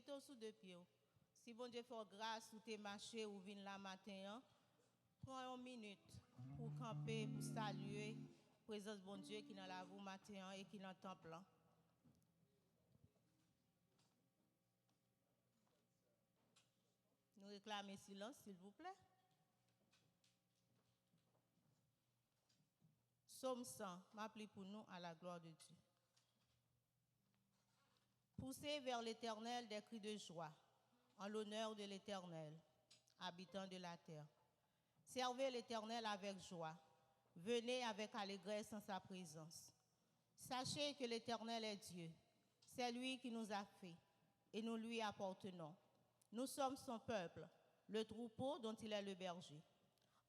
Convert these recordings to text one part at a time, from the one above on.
mettez sous deux pieds. Si bon Dieu fait grâce, ou t'es marché ou vin la matin, prends une minute pour camper, pour saluer la présence de bon Dieu qui est dans la vous matin et qui est dans le temple. Nous réclamons silence, s'il vous plaît. Psaume 100, m'appelez pour nous à la gloire de Dieu. Poussez vers l'Éternel des cris de joie, en l'honneur de l'Éternel, habitant de la terre. Servez l'Éternel avec joie, venez avec allégresse en sa présence. Sachez que l'Éternel est Dieu, c'est lui qui nous a fait, et nous lui appartenons. Nous sommes son peuple, le troupeau dont il est le berger.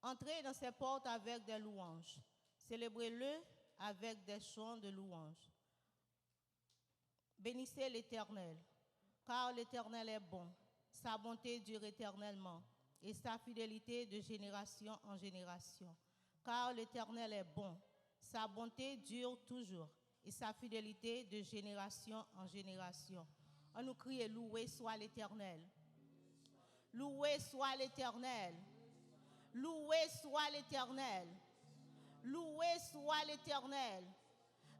Entrez dans ses portes avec des louanges, célébrez-le avec des chants de louanges. Bénissez l'Éternel, car l'Éternel est bon, sa bonté dure éternellement, et sa fidélité de génération en génération. Car l'Éternel est bon, sa bonté dure toujours, et sa fidélité de génération en génération. On nous crie, loué soit l'Éternel. Loué soit l'Éternel. Loué soit l'Éternel. Loué soit l'Éternel.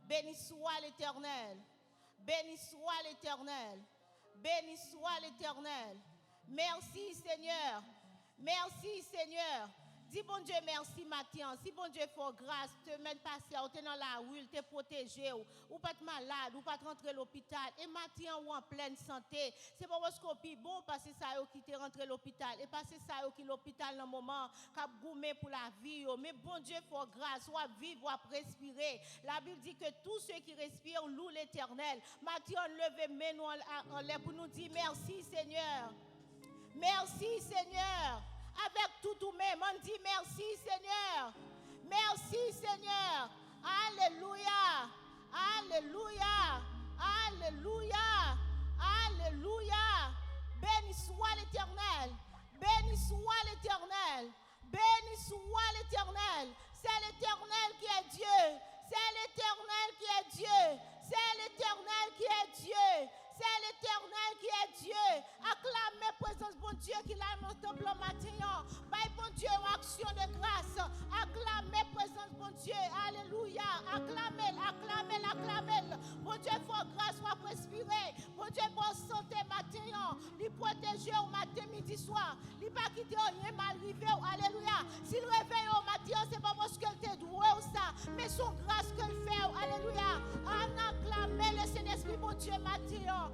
Béni soit l'Éternel. Béni soit l'Éternel. Béni soit l'Éternel. Merci Seigneur. Merci Seigneur. Dis bon Dieu merci matin. Si bon Dieu fait grâce, te mène passer, tu es dans la rue, te protégé, ou pas de malade, ou pas de rentrer à l'hôpital. Et matin ou en pleine santé. C'est pas parce qu'on est bon passer ça qui te rentré à l'hôpital. Et passer ça qui l'hôpital dans le moment, cap goumé pour la vie. Mais bon Dieu fait grâce, soit vivre, soit respirer. La Bible dit que tous ceux qui respirent louent l'Éternel. Matin levez nous en l'air pour nous dire merci Seigneur. Merci Seigneur. Avec tout même, on dit merci Seigneur. Merci Seigneur. Alléluia. Alléluia. Alléluia. Alléluia. Béni soit l'Éternel. Béni soit l'Éternel. Béni soit l'Éternel. C'est l'Éternel qui est Dieu. C'est l'Éternel qui est Dieu. C'est l'Éternel qui est Dieu. C'est l'Éternel qui est Dieu. Acclamez présence bon Dieu qui l'a dans le temple matin. Bye bon Dieu en action de grâce. Acclamez présence bon Dieu. Alléluia. Acclamez, acclamez, acclamez. Bon Dieu faut grâce, faut respirer. Bon Dieu bonne santé matin. Lui protéger au matin, midi, soir. Lui pas quitter rien mal arrivé. Alléluia. S'il réveille au matin, c'est pas parce qu'elle t'est doué ou ça, mais son grâce qu'elle fait. Alléluia. Acclamez le Saint-Esprit bon Dieu matin.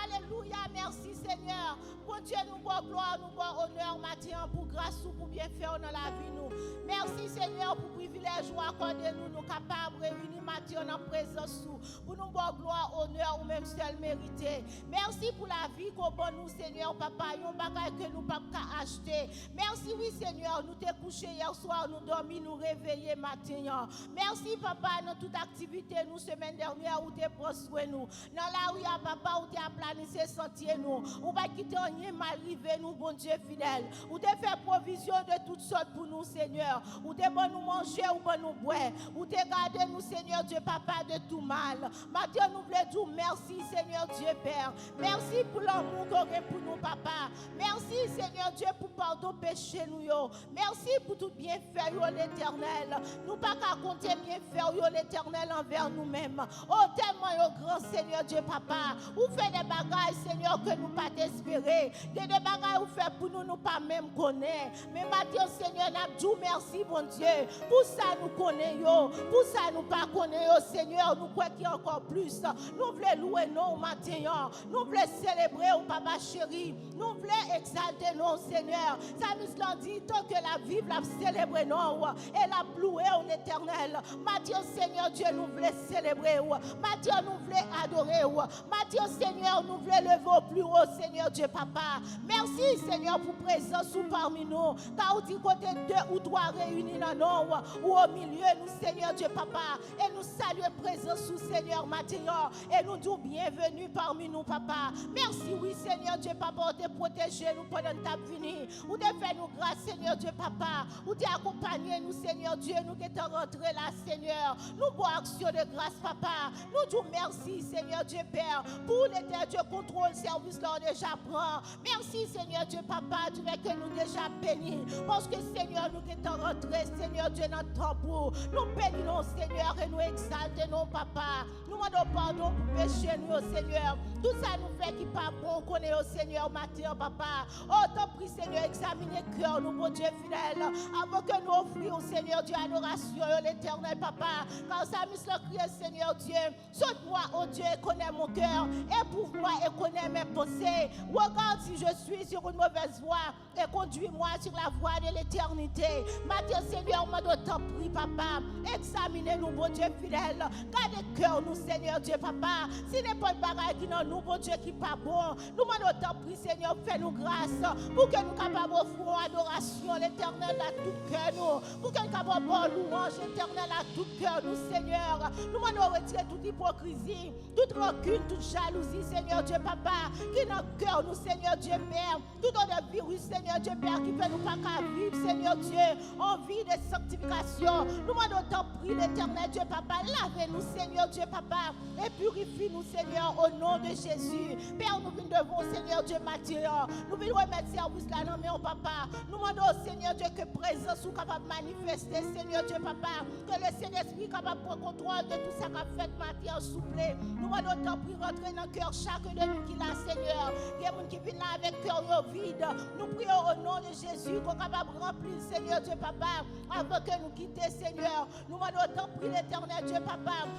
Alléluia, merci Seigneur. Bon Dieu, nous bois gloire, nous bois honneur matin pour grâce ou pour bien faire dans la vie nous. Merci Seigneur pour privilège ou accorder nous capables de réunir matin en présence pour nous boire gloire, honneur ou même seul mérité. Merci pour la vie qu'on donne nous Seigneur, papa, yon bagay que nous pas acheter. Merci oui Seigneur, nous t'es couché hier soir, nous dormi, nous réveiller matin. Merci papa, dans toute activité nous semaine dernière où t'es prends soin nous. Dans la rue papa où tu as planifié sentier nous, ou pas quitter rien mal arrivé nous, bon Dieu fidèle, ou tu fait provision de toutes sortes pour nous, Seigneur, ou tu bon nous manger, ou bon nous boire, ou tu gardé nous, Seigneur Dieu, papa, de tout mal. Maintenant, nous voulons dire merci, Seigneur Dieu Père. Merci pour l'amour qu'on a pour nous, papa. Merci, Seigneur Dieu, pour pardon péché nous, yo. Merci pour tout bien fait, yo, l'Éternel. Nous pas qu'à compter bien faire, yo, l'Éternel, envers nous-mêmes. Oh, tellement, yo, grand Seigneur Dieu, papa. Ou fait des bagailles, Seigneur, que nous pas espérer. Des bagailles ou fait pour nous, nous pas même connaître. Mais maintenant, Seigneur, nous disons merci, bon Dieu. Pour ça, nous connaissons. Pour ça, nous pas connaissons, Seigneur. Nous croyons qu'il y a encore plus. Nous voulons louer nous maintenant. Nous voulons célébrer, au papa chéri. Nous voulons exalter nous, Seigneur. Ça nous dit, tant que la vive, la célébrer nous. Et la louer en éternel. Maintenant, Seigneur Dieu, nous voulons célébrer. Maintenant, nous voulons adorer. Maintenant, Seigneur, nous voulons lever au plus haut, Seigneur Dieu, papa. Merci, Seigneur, pour présence ou parmi nous. Car on dit côté deux ou trois réunis dans nous, ou au milieu, nous, Seigneur Dieu, papa. Et nous saluons présence sous Seigneur, maintenant. Et nous disons bienvenue parmi nous, papa. Merci, oui, Seigneur Seigneur Dieu, papa, ou te protéger nous pendant ta venue. Ou te faire nous grâce, Seigneur Dieu, papa. Ou te accompagner nous, Seigneur Dieu, nous qui sommes rentrés là, Seigneur. Nous bon action de grâce, papa. Nous disons merci, Seigneur Dieu, Père, pour l'éternel Dieu contrôle, service là, on déjà prend. Merci, Seigneur Dieu, papa, tu veux que nous déjà bénis. Parce que, Seigneur, nous qui sommes rentrés, Seigneur Dieu, dans notre tambour. Nous bénissons, Seigneur, et nous exaltons, papa. Nous demandons pardon pour pécher, nous, Seigneur. Tout ça nous fait qui pas bon, qu'on est au Seigneur, matin, papa. Oh, t'en prie, Seigneur, examinez le cœur, nous, mon Dieu fidèle, avant que nous offrions, Seigneur Dieu, adoration, l'éternel, papa. Car ça me crie, Seigneur Dieu, saute-moi, oh Dieu, et connais mon cœur, éprouve-moi et connais mes pensées. Regarde si je suis sur une mauvaise voie et conduis-moi sur la voie de l'éternité. Matin, Seigneur, moi, t'en prie, papa, examinez-nous, mon Dieu fidèle, gardez le cœur, nous, Seigneur Dieu, papa. Si n'est pas de bagaille qui dans nous, bon Dieu, qui pas bon, nous demandons t'en prie, Seigneur, fais-nous grâce pour que nous capables d'offrir adoration l'éternel à tout cœur, nous, pour que nous capables de louange l'éternel à tout cœur, nous, Seigneur. Nous demandons retirer toute hypocrisie, toute rancune, toute jalousie, Seigneur Dieu, papa, qui dans le cœur, nous, Seigneur Dieu, Père, tout dans le virus, Seigneur Dieu, Père, qui fait nous pas qu'à vivre, Seigneur Dieu, en vie de sanctification. Nous demandons t'en prie, l'éternel Dieu, papa, lavez-nous, Seigneur Dieu, papa, et purifie-nous, Seigneur, au nom de Jésus. Père, nous venons devant, Seigneur Dieu, Matthieu. Nous venons remettre service là, non, mais oh, papa. Nous demandons, Seigneur Dieu, que présence soit capable de manifester, Seigneur Dieu, papa. Que le Saint-Esprit capable de prendre contrôle de tout ça qu'a fait Matthieu, souffler. Nous demandons t'en prie, rentrer dans le cœur chaque de nous qui l'a, Seigneur. Il y a des gens qui viennent là avec cœur vide. Nous prions au nom de Jésus qu'on soit capable de remplir, Seigneur Dieu, papa, avant que nous quittions, Seigneur. Nous demandons t'en prie, l'éternel Dieu, papa.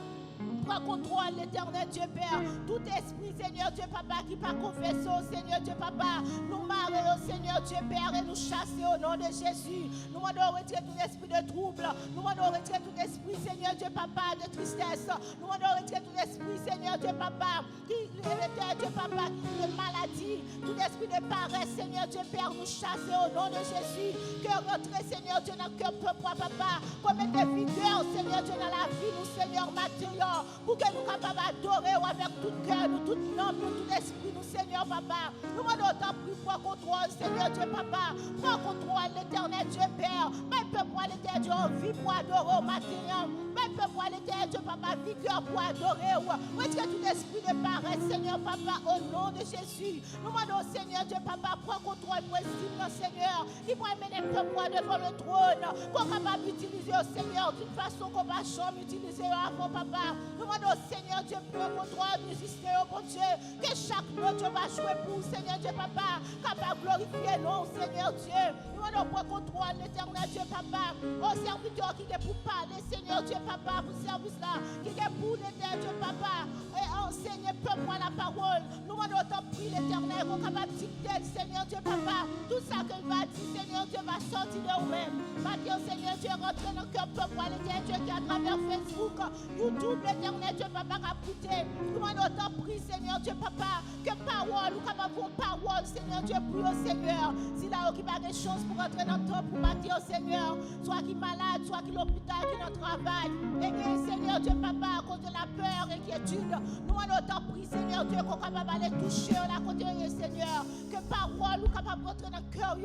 Prends contrôle, l'éternel Dieu Père. Tout esprit, Seigneur Dieu Papa, qui pas confessé au Seigneur Dieu Papa, nous marrer au Seigneur Dieu Père et nous chasser au nom de Jésus. Nous demandons retirer tout esprit de trouble. Nous demandons retirer tout esprit, Seigneur Dieu Papa, de tristesse. Nous demandons retirer tout esprit, Seigneur Dieu Papa, l'éternel Dieu Papa, de maladie. Tout esprit de paresse, Seigneur Dieu Père, nous chasser au nom de Jésus. Que rentrer, Seigneur Dieu, dans le cœur peuple, papa. Comme des vigueur, Seigneur Dieu, dans la vie, nous, Seigneur, matériel. Pour que nous capables d'adorer avec tout cœur, nous, tout âme, nous, tout esprit, nous, Seigneur, papa. Nous demandons tant pris pour contrôle, Seigneur Dieu, papa. Prends contrôle, l'éternel Dieu, Père. Mais peut pour l'éternel Dieu, vie pour adorer au matin. Mais peut pour l'éternel Dieu, papa, vigueur pour adorer. Retirez tout esprit de paresse, Seigneur, papa, au nom de Jésus. Nous demandons, Seigneur Dieu, papa, prends contrôle pour estime, Seigneur. Il va amener le peuple devant le trône. Qu'on capable d'utiliser, Seigneur, d'une façon qu'on va jamais utiliser avant, papa. Nous demandons, Seigneur Dieu, pour contrôle, musicien, oh mon Dieu, que chaque note va jouer pour Seigneur Dieu, papa, capable de glorifier, non, Seigneur Dieu. Nous demandons pour contrôle, l'éternel Dieu, papa, au serviteur qui est pour parler, Seigneur Dieu, papa, pour ce service-là, qui est pour l'éternel Dieu, papa, et enseigner peuple la parole. Nous demandons tant pris l'éternel, qu'on est capable de dicter, Seigneur Dieu, papa, tout ça qu'il va dire, Seigneur Dieu, va sortir de nous-mêmes. Maintenant, Seigneur Dieu, rentre dans le cœur, peuple, l'éternel Dieu, qui est à travers Facebook, YouTube, l'éternel Dieu, papa, qui a coûté. Nous demandons tant pris, Seigneur Dieu, papa, que parole, ou capable de parole, Seigneur Dieu, pour le Seigneur. Si là, qui n'a pas de chance pour rentrer dans le temps, pour bâtir, Seigneur, soit qui est malade, soit qui est l'hôpital, qui est dans le travail, et que, Seigneur Dieu, papa, à cause de la peur et l'inquiétude, nous demandons tant pris, Seigneur Dieu, qu'on est capable d'aller toucher la côté, Seigneur, que parole, ou capable de rentrer dans le cœur,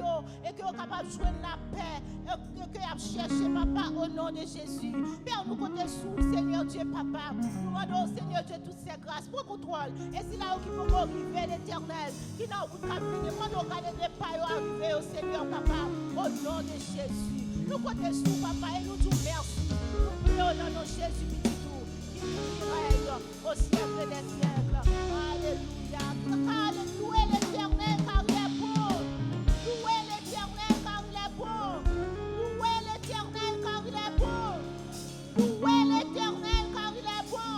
et que nous capable de jouer la paix, et que nous chercher, papa, au nom de Jésus. Père, nous comptons sous, Seigneur Dieu, papa. Nous demandons, Seigneur Dieu, toutes ces grâces pour contrôle. Et c'est là où il faut arriver, l'éternel, qui n'a aucun capine. Nous demandons qu'à des pas arriver au Seigneur, papa, au nom de Jésus. Nous comptons sous, papa, et nous disons merci. Nous prions dans nos Jésus, qui règne au siècle des siècles. Alléluia. Alléluia, l'éternel, car il est bon. Louez l'éternel, car il est bon. Louez l'éternel, car il est bon. Louez l'éternel, car il est bon.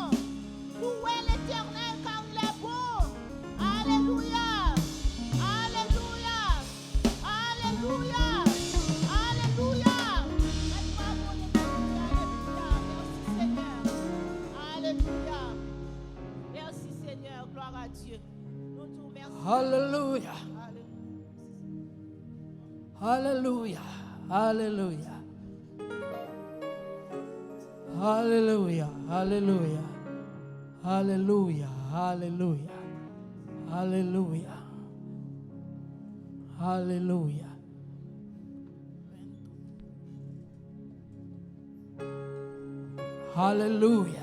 Louez l'éternel, car il est bon. Alléluia. Alléluia. Alléluia. Alléluia. Merci Seigneur. Alléluia. Merci Seigneur. Gloire à Dieu. Nous te remercions. Hallelujah. Hallelujah. Hallelujah. Hallelujah. Hallelujah. Hallelujah. Hallelujah. Hallelujah. Alléluia. Alléluia.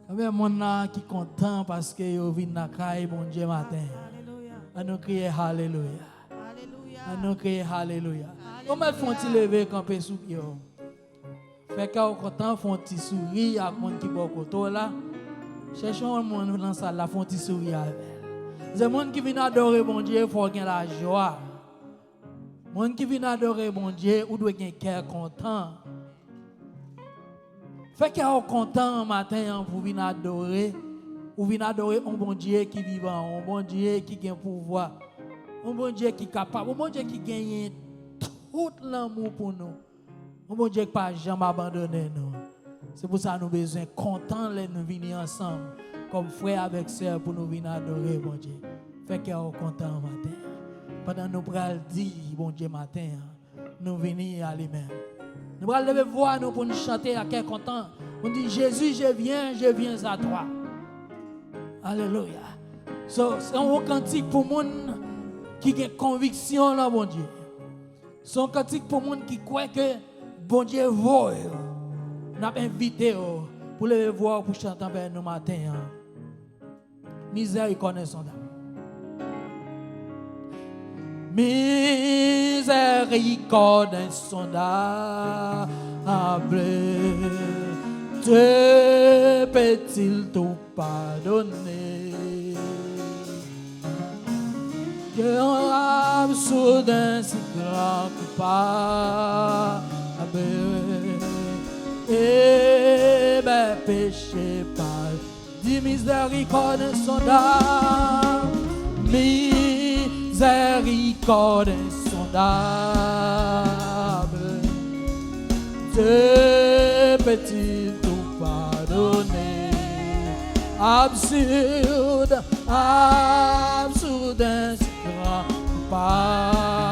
Combien de monde qui est content parce que vous venez dans la caille, bon Dieu, matin. Alléluia. À nous crier Alléluia. Alléluia. À nous crier Alléluia. Comment font-ils lever camper sous pied? Fait que vous content, font-ils sourire à monde qui est au côté là. Cherchons un monde dans la salle, là, font-ils sourire avec. Les gens qui viennent adorer mon Dieu, il faut avoir la joie. Les gens qui viennent adorer mon Dieu, ils doivent avoir un cœur content. Fait que vous content matin pour venir adorer. Ou venir adorer un bon Dieu qui est vivant, un bon Dieu qui a un pouvoir, un bon Dieu qui est capable, un bon Dieu qui gagne tout l'amour pour nous. Un bon Dieu qui n'a pas jamais abandonné nous. C'est pour ça que nous avons besoin contents de nous venir ensemble, comme frères avec sœurs, pour nous venir adorer, bon Dieu. Fait que vous content matin. Pendant que nous prenons dire, bon Dieu, matin, nous venons à lui-même. Nous allons lever voix nous pour nous chanter à quel content. On dit Jésus, je viens à toi. Alléluia. C'est un cantique pour les gens qui ont conviction là, bon Dieu. C'est un cantique pour les gens qui croient que bon Dieu veut. Nous avons invité pour lever voix pour chanter avec nous matin. Miséricorde insondable. Miséricorde insondable, te peut-il tout pardonner? Que en soudain si grand coupable et mes péchés par dit miséricorde insondable. Miséricorde insondable, te peut-il tout pardonner? Absurde, grand coupable.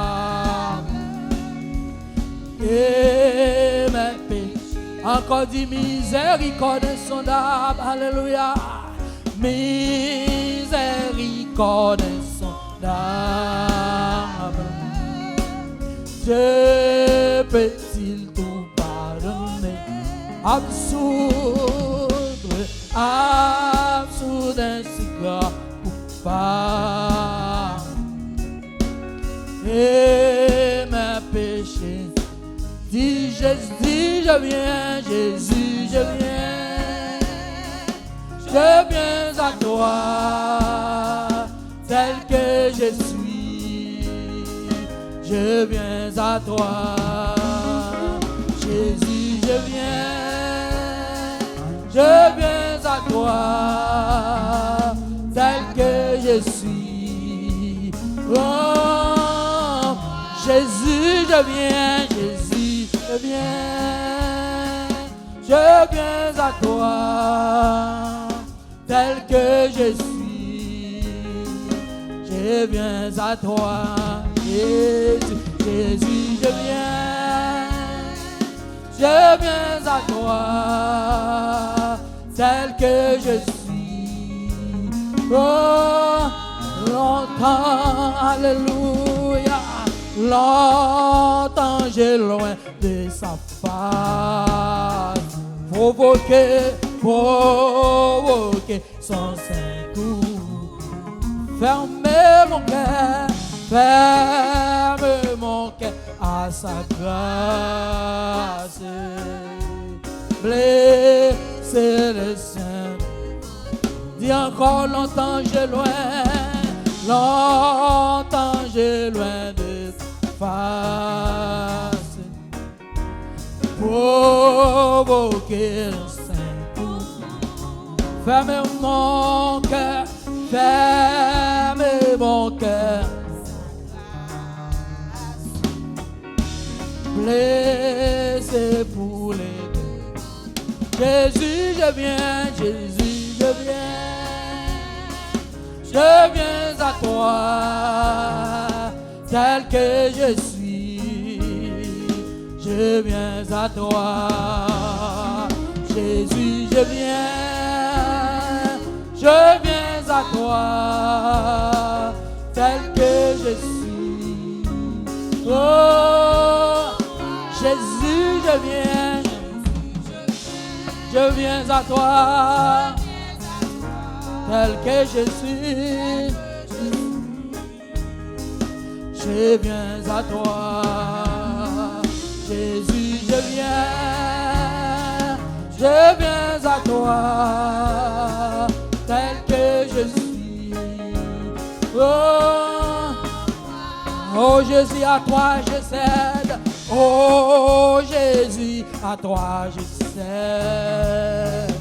Et mes péchés, encore dit miséricorde insondable, alléluia. Miséricorde insondable, Dieu peut-il tout pardonner? Absurde, ainsi grand coupable. Et mes péchés, dis Jésus, je viens, Jésus, je viens à toi, tel que je suis, je viens à toi, Jésus, je viens à toi, tel que je suis. Oh, Jésus, je viens, je viens à toi, tel que je suis, je viens à toi, Jésus, Jésus, je viens à toi, tel que je suis. Oh, longtemps, alléluia, longtemps j'ai loin de sa face, provoqué son saint coup. Fermez mon cœur à sa grâce. Blessez le Saint. Dis encore longtemps j'ai loin de face. Provoquer le Saint coup. Fermez mon cœur. Fermez mon cœur, blessé pour les deux. Jésus, je viens, je viens à toi, tel que je suis, je viens à toi. Jésus, je viens à toi, tel que je je viens à toi, tel que je suis. Je viens à toi, Jésus, je viens à toi, tel que je suis. Oh Jésus, à toi je cède. Oh Jésus, à toi je cède.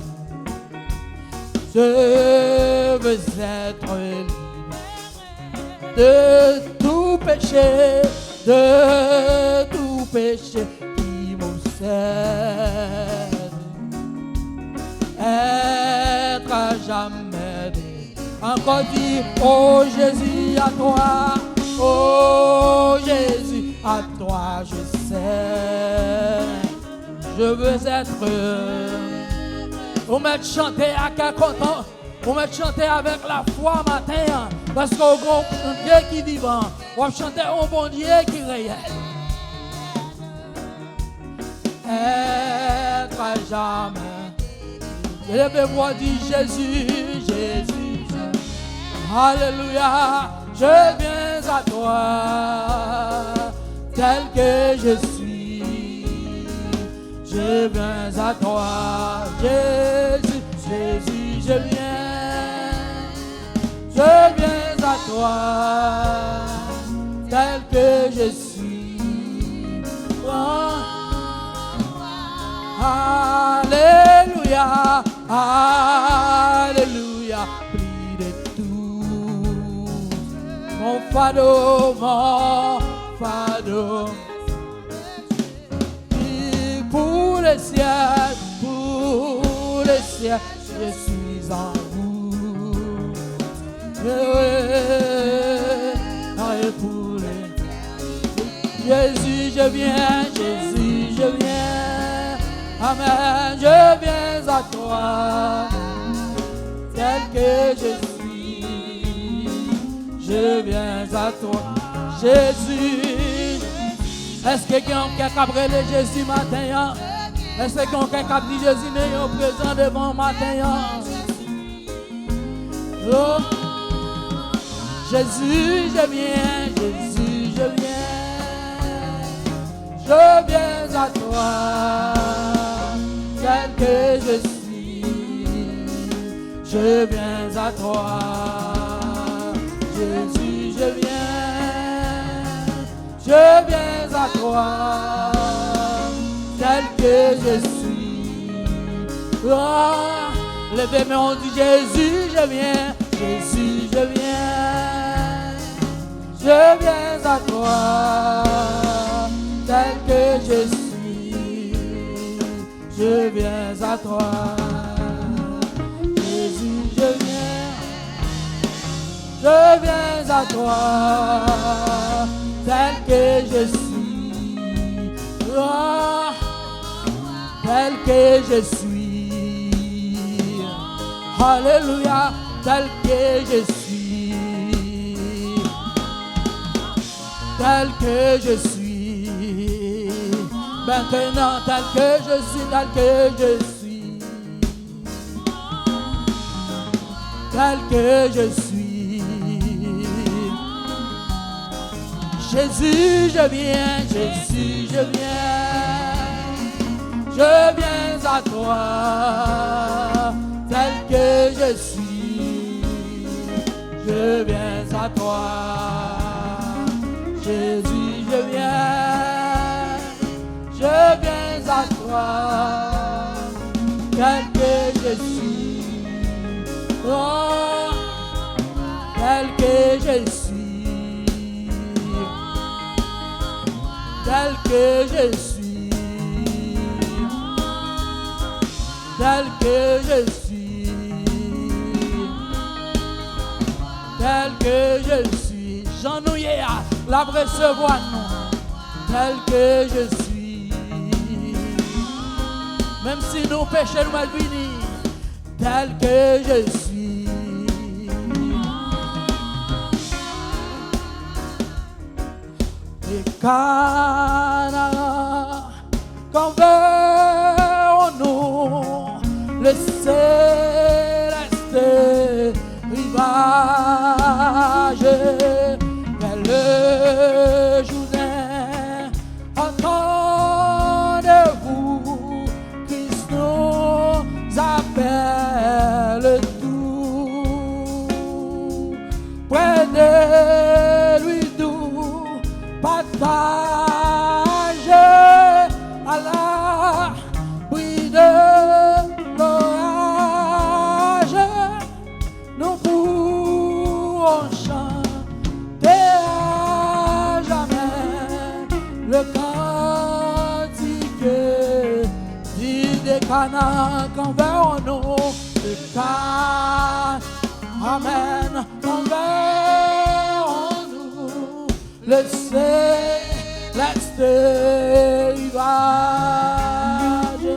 Je veux être libre de tout péché qui m'obsède. Être à jamais dit. Encore dire, oh Jésus, à toi. Oh Jésus, à toi je sais. Je veux être. On m'a chanté à quel content. On va chanter avec la foi matin. Parce qu'on a un bon Dieu qui vivant. On va chanter un bon Dieu qui réel. Être à jamais. Et le voix dit Jésus, Jésus. Alléluia. Je viens à toi, tel que je suis. Je viens à toi, Jésus, Jésus, je viens à toi, tel que je suis. Oh. Alléluia, Alléluia, prie de tout. Mon fardeau, et pour le ciel, je suis en vous. Et pour les... Jésus, je viens, Jésus, je viens. Amen, je viens à toi, tel que je suis. Je viens à toi, Jésus. Est-ce que quelqu'un qui a cabré Jésus matin? Est-ce que quelqu'un qui a dit Jésus n'est présent devant matin? Oh. Jésus, je viens, Jésus, je viens. Je viens à toi, tel que je suis. Je viens à toi, Jésus, je viens à toi, tel que je suis. Oh, levez-moi, on dit Jésus, je viens, Jésus, je viens à toi, tel que je suis. Je viens à toi, Jésus, je viens à toi, tel que je suis, oh, tel que je suis, alléluia, tel que je suis, tel que je suis, maintenant tel que je suis, tel que je suis, tel que je suis. Jésus, je viens, Jésus, je viens à toi, tel que je suis, je viens à toi, Jésus, je viens à toi, tel que je suis, oh, tel que je suis. Tel que je suis, tel que je suis, tel que je suis, j'en ouïe à la recevoir non, tel que je suis, même si nos péchés nous mal finis, tel que je suis. Canara, quand vers nous le céleste rivage, vers le journée, entendez-vous, Christ nous appelle tout, près de lui nous partage à l'abri de l'orage, nous pourrons chanter à jamais le cantique dit des Canaan quand vers nous le Canaan. Amen, quand vers nous le céleste rivage,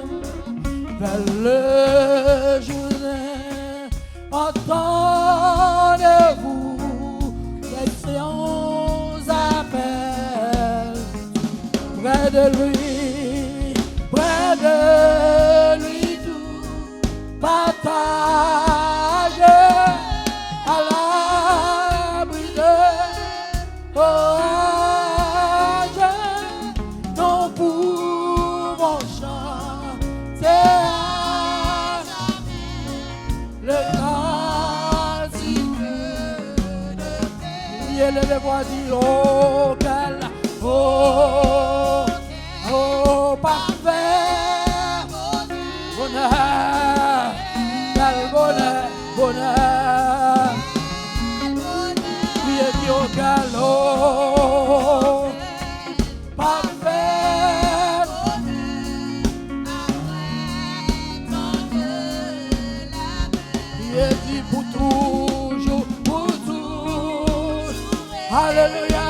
vers le journée, entendez-vous les séances appellent près de lui tout partage à l'abri de l'orage, nous pouvons chanter à le cantique de paix. Oui, les voix dire oh, quel oh, parfait bonheur, quel bonheur, oui, et dit oh, quel parfait oui, et dit pour toujours, alléluia,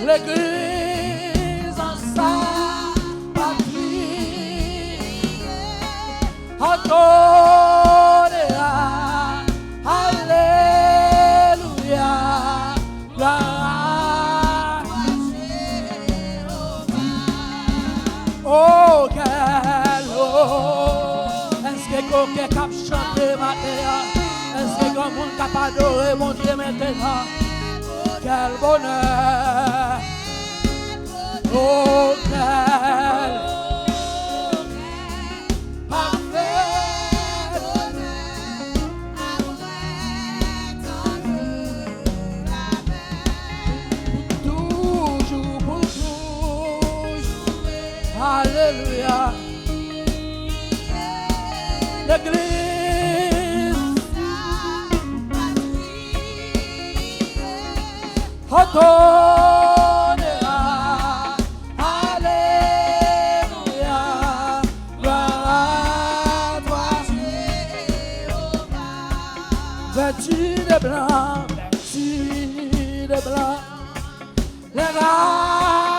l'église en sa patrie adorera, alléluia, gloire, oh quel est-ce que quelqu'un cap chanter matin, est-ce que grand monde cap adorer mon Dieu maintenant? Quel bonheur, oh quel parfait toujours, pour toujours, alléluia, l'église adorera, alléluia, gloire à toi, Jéhovah. Vêtu de blanc, les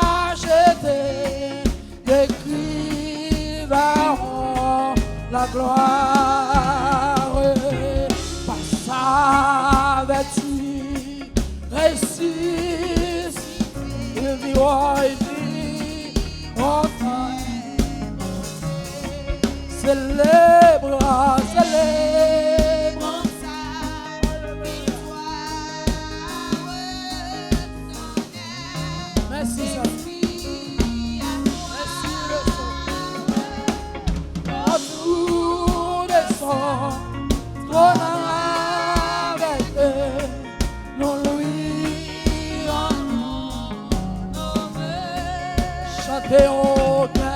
rachetés décriveront la gloire par sa vertu. Il vivra et dit enfin, célébrons sa victoire. Merci, merci le son. Autour des sons, trône avec eux, nous lui chantez oh quel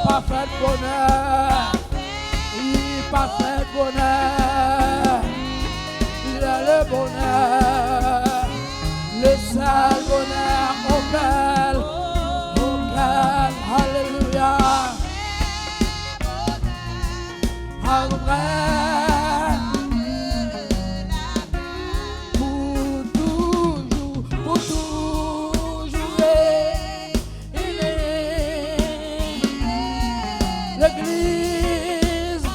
parfait bonheur, oui, parfait bonheur, il est le bonheur, le seul bonheur, oh quel, alléluia, pour toujours, il est l'église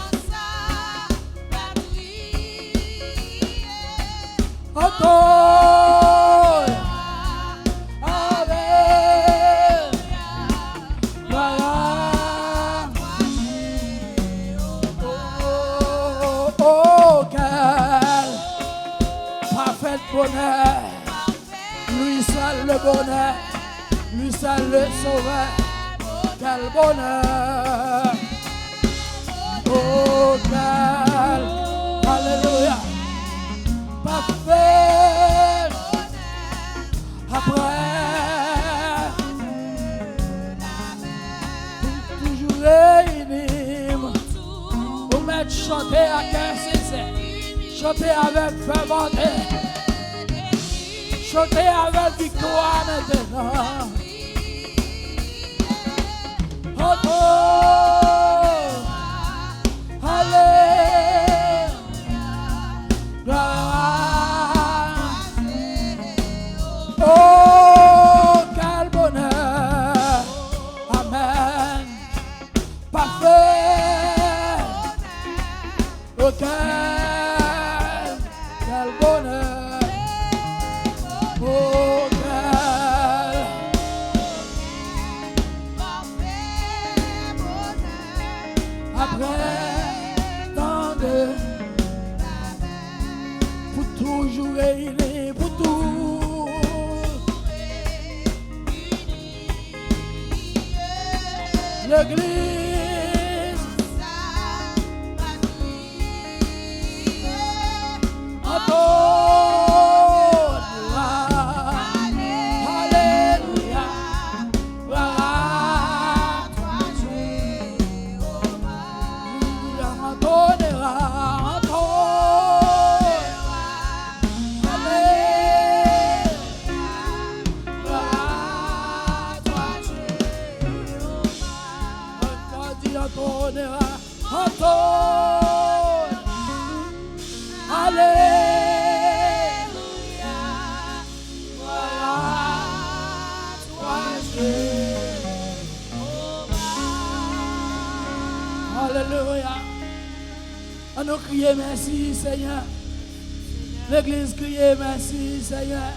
adore, bonheur. Lui seul le bonheur. Lui seul le sauveur. Quel bonheur. Oh, quel. Alléluia. Parfait. Après. Toujours réunis. Vous mettez chanter à cœur sincère. Chanter avec fermeté. Chanter avec victoire maintenant. Oh, oh, quel bonheur. Amen. Parfait. Oh, quel bonheur. Oh, après tant de pour toujours réunir, pour tout l'église encore là. Alléluia. Alléluia. On nous crie merci Seigneur. L'église crie merci Seigneur.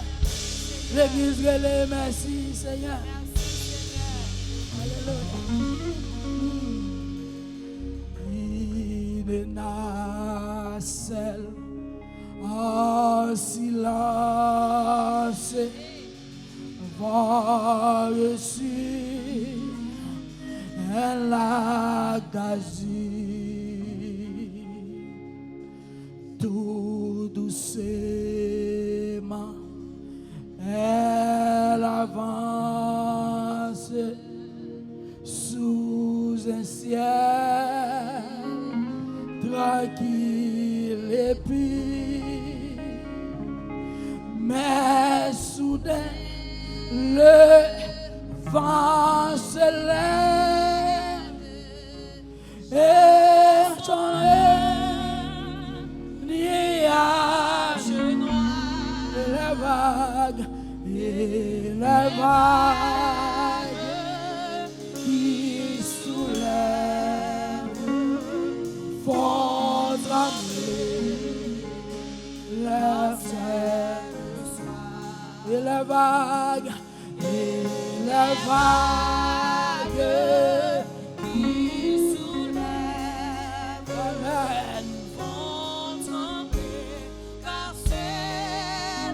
L'église relève merci Seigneur. Alléluia. Il nacelle en silence va réussir la gazie tout doucement elle avance sous un ciel tranquille et puis mais soudain le vent se lève et son nuage et la vague qui soulève font trembler la terre et la vague qui soulève Amen. Font trembler car c'est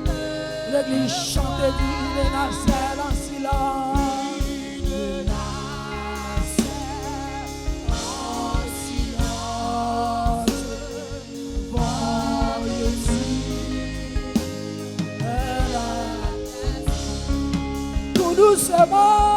l'église chante et dit les nacelles en silence. Les nacelles en silence vont réussir tout doucement.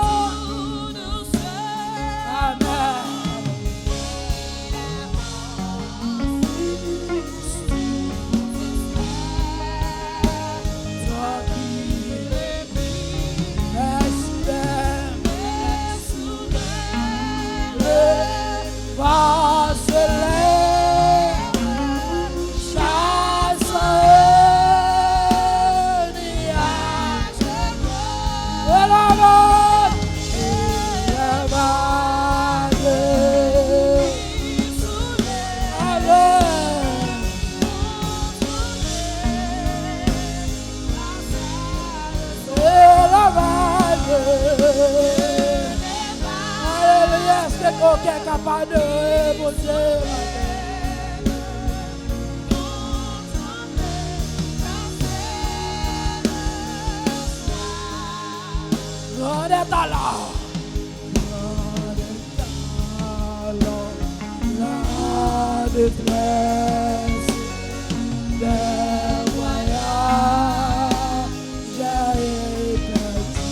Aucun capable de reposer. des talents. La détresse des voyages j'ai perdu.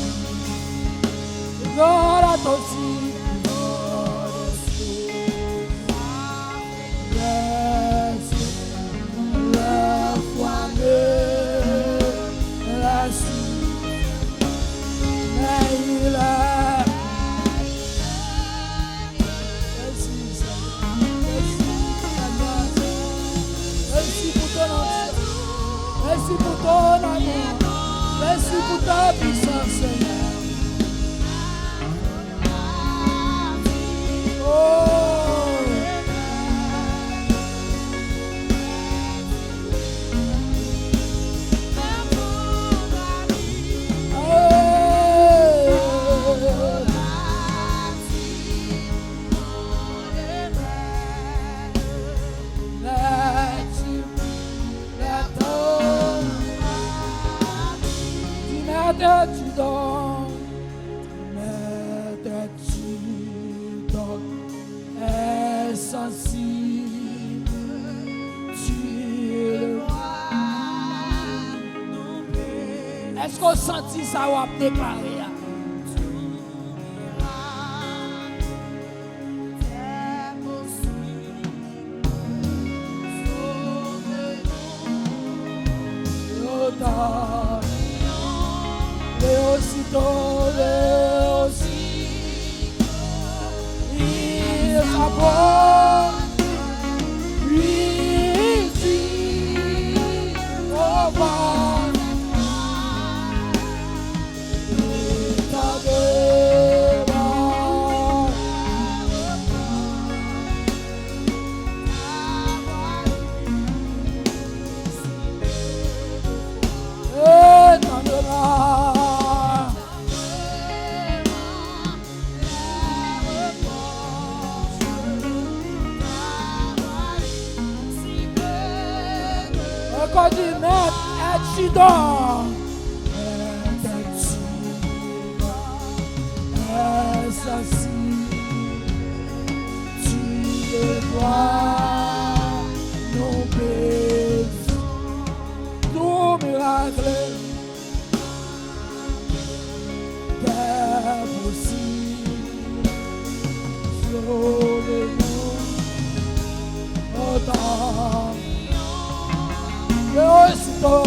God a aussi merci pour ton amour, merci pour ta puissance, Seigneur. Oh, tu donnes, est sensible, tu le vois. Est-ce qu'on sentit ça ou a déclaré? Il s'apporte, lui dit, au bas, tu le vois, nos bêtes, nos miracles, qu'est possible, sauvez-nous, autant, et aussitôt.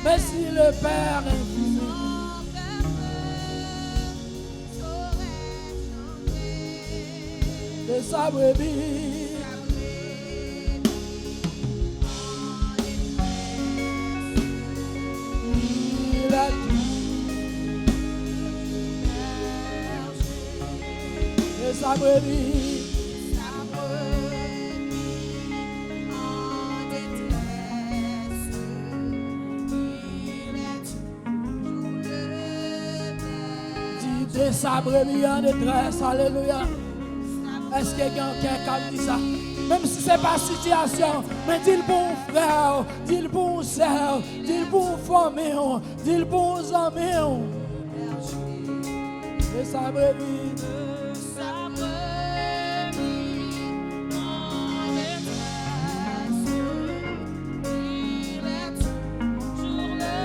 Merci le Père infini. De sa brebis. Il a dit. De sa brebis. De sa brebis en détresse, alléluia. Est-ce que quelqu'un qui dit ça? Même si ce n'est pas situation, mais dis-le bon frère, dis-le bon sœur, dis-le bon famille, dis-le bon ami. de sa brebis, de sa brebis en détresse. Il est toujours le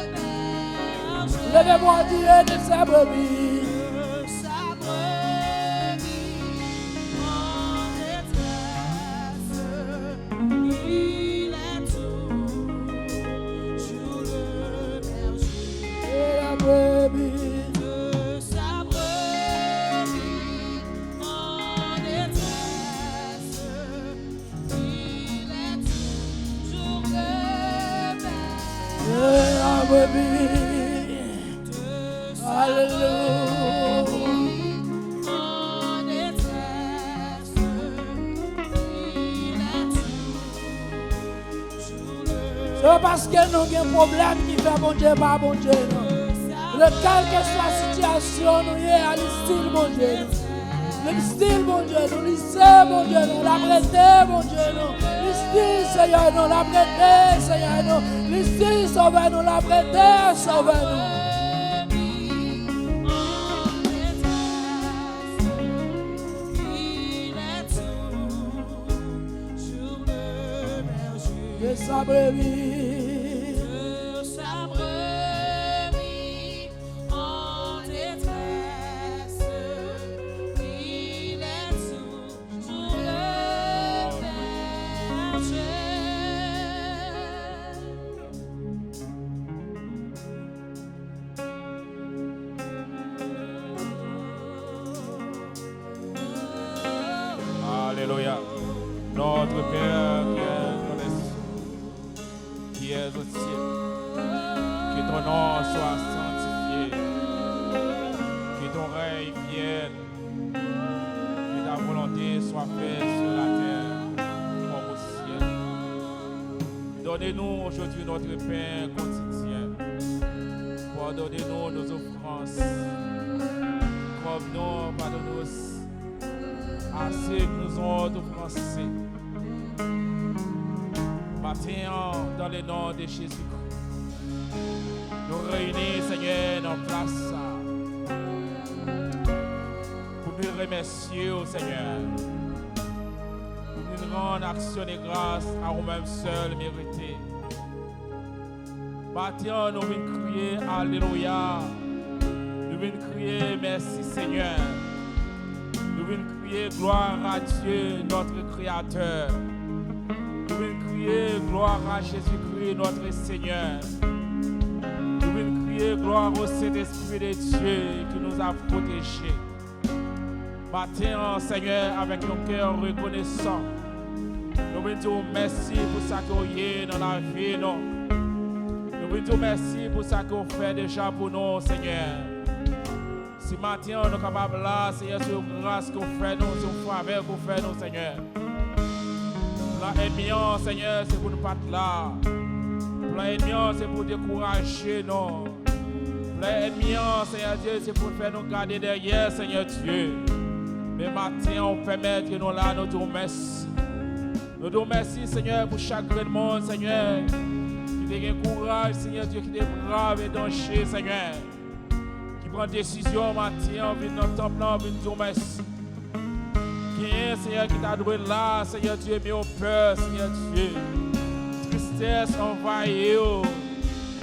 berger. Levez-moi Dieu de sa brebis, De sa brebis en détresse. Il est toujours le berger. de la brebis, De sa brebis en détresse. Il est toujours le berger. de la brebis. Alléluia. En détresse, il est toujours le C'est parce que nous avons un problème qui fait bon Dieu, pas bon Dieu. Non. Le quelle que soit la situation, nous y est à l'estime, mon Dieu. L'estime, mon Dieu, nous lycée, mon Dieu, nous la prêté, mon Dieu, nous. L'estime, Seigneur, nous la prêté, Seigneur, nous. L'estime, sauve-nous, la prêté, sauve-nous. De sa brebis, De sa brebis en détresse, il est toujours le berger. Alléluia. Notre Père qui est au ciel, que ton nom soit sanctifié, que ton règne vienne, que ta volonté soit faite sur la terre comme au ciel. Donnez-nous aujourd'hui notre pain quotidien. Pardonnez-nous nos offenses, comme nous pardonnons à ceux qui nous ont offensés. Matin, dans le nom de Jésus-Christ, nous réunissons, Seigneur, dans place pour nous remercier, Seigneur, pour nous rendre action de grâce à nous-mêmes seuls mérités. Matin, nous venons crier Alléluia, nous venons crier merci, Seigneur, nous venons crier gloire à Dieu, notre Créateur. Nous venons crier gloire à Jésus-Christ, notre Seigneur. Nous venons crier gloire au Saint-Esprit de Dieu qui nous a protégés. Matin, Seigneur, avec nos cœurs reconnaissants, nous venons dire merci pour ça que vous êtes dans la vie. Nous venons dire merci pour ça que vous faites déjà pour nous, Seigneur. Si matin, nous sommes capables là, Seigneur, sur grâce que vous faites nous, sur faveur que vous faites nous, Seigneur. La ennemi, Seigneur, c'est pour nous pas là. La ennemi, c'est pour décourager nous. La ennemi, Seigneur Dieu, c'est pour faire nous garder derrière, Seigneur Dieu. Mais matin, on permet que nous là, nous disons merci. Nous disons merci, Seigneur, pour chaque grand monde, Seigneur. Qui a courage, Seigneur Dieu, qui est brave et danger, Seigneur. Qui prend décision matin, on vient dans notre temple, on vient nous dire merci. Seigneur, qui t'a doué là, Seigneur Dieu, mais au peur, Seigneur Dieu. Tristesse envahie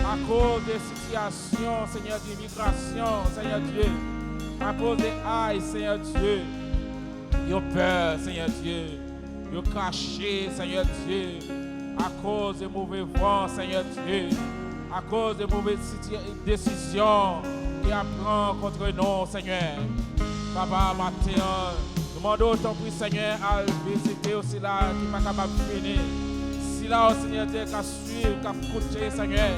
à cause des situations, Seigneur Dieu, migration, Seigneur Dieu. À cause des aïe, Seigneur Dieu. Yo peur, Seigneur Dieu. Yo caché, Seigneur Dieu. À cause des mauvais vents, Seigneur Dieu. À cause des mauvaises décisions qui apprend contre nous, Seigneur. Papa, matin, demandons autant pour Seigneur à visiter aussi là qui n'est pas capable de finir. Si là, Seigneur Dieu, qu'à suivre, qu'à écouter, Seigneur,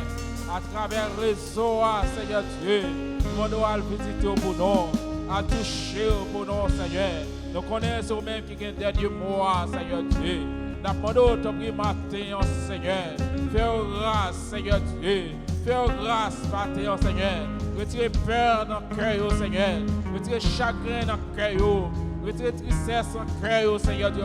à travers le réseau, Seigneur Dieu, demandons à visiter pour nous, à toucher pour nous, Seigneur. Nous connaissons même qui est dernier mois, Seigneur Dieu. Nous demandons autant pour matin, Seigneur. Fais grâce, Seigneur Dieu. Fais grâce, matin, Seigneur. Retirez peur dans le cœur, Seigneur. Retirez chagrin dans le cœur. Retirez tristesse dans le cœur, Seigneur Dieu.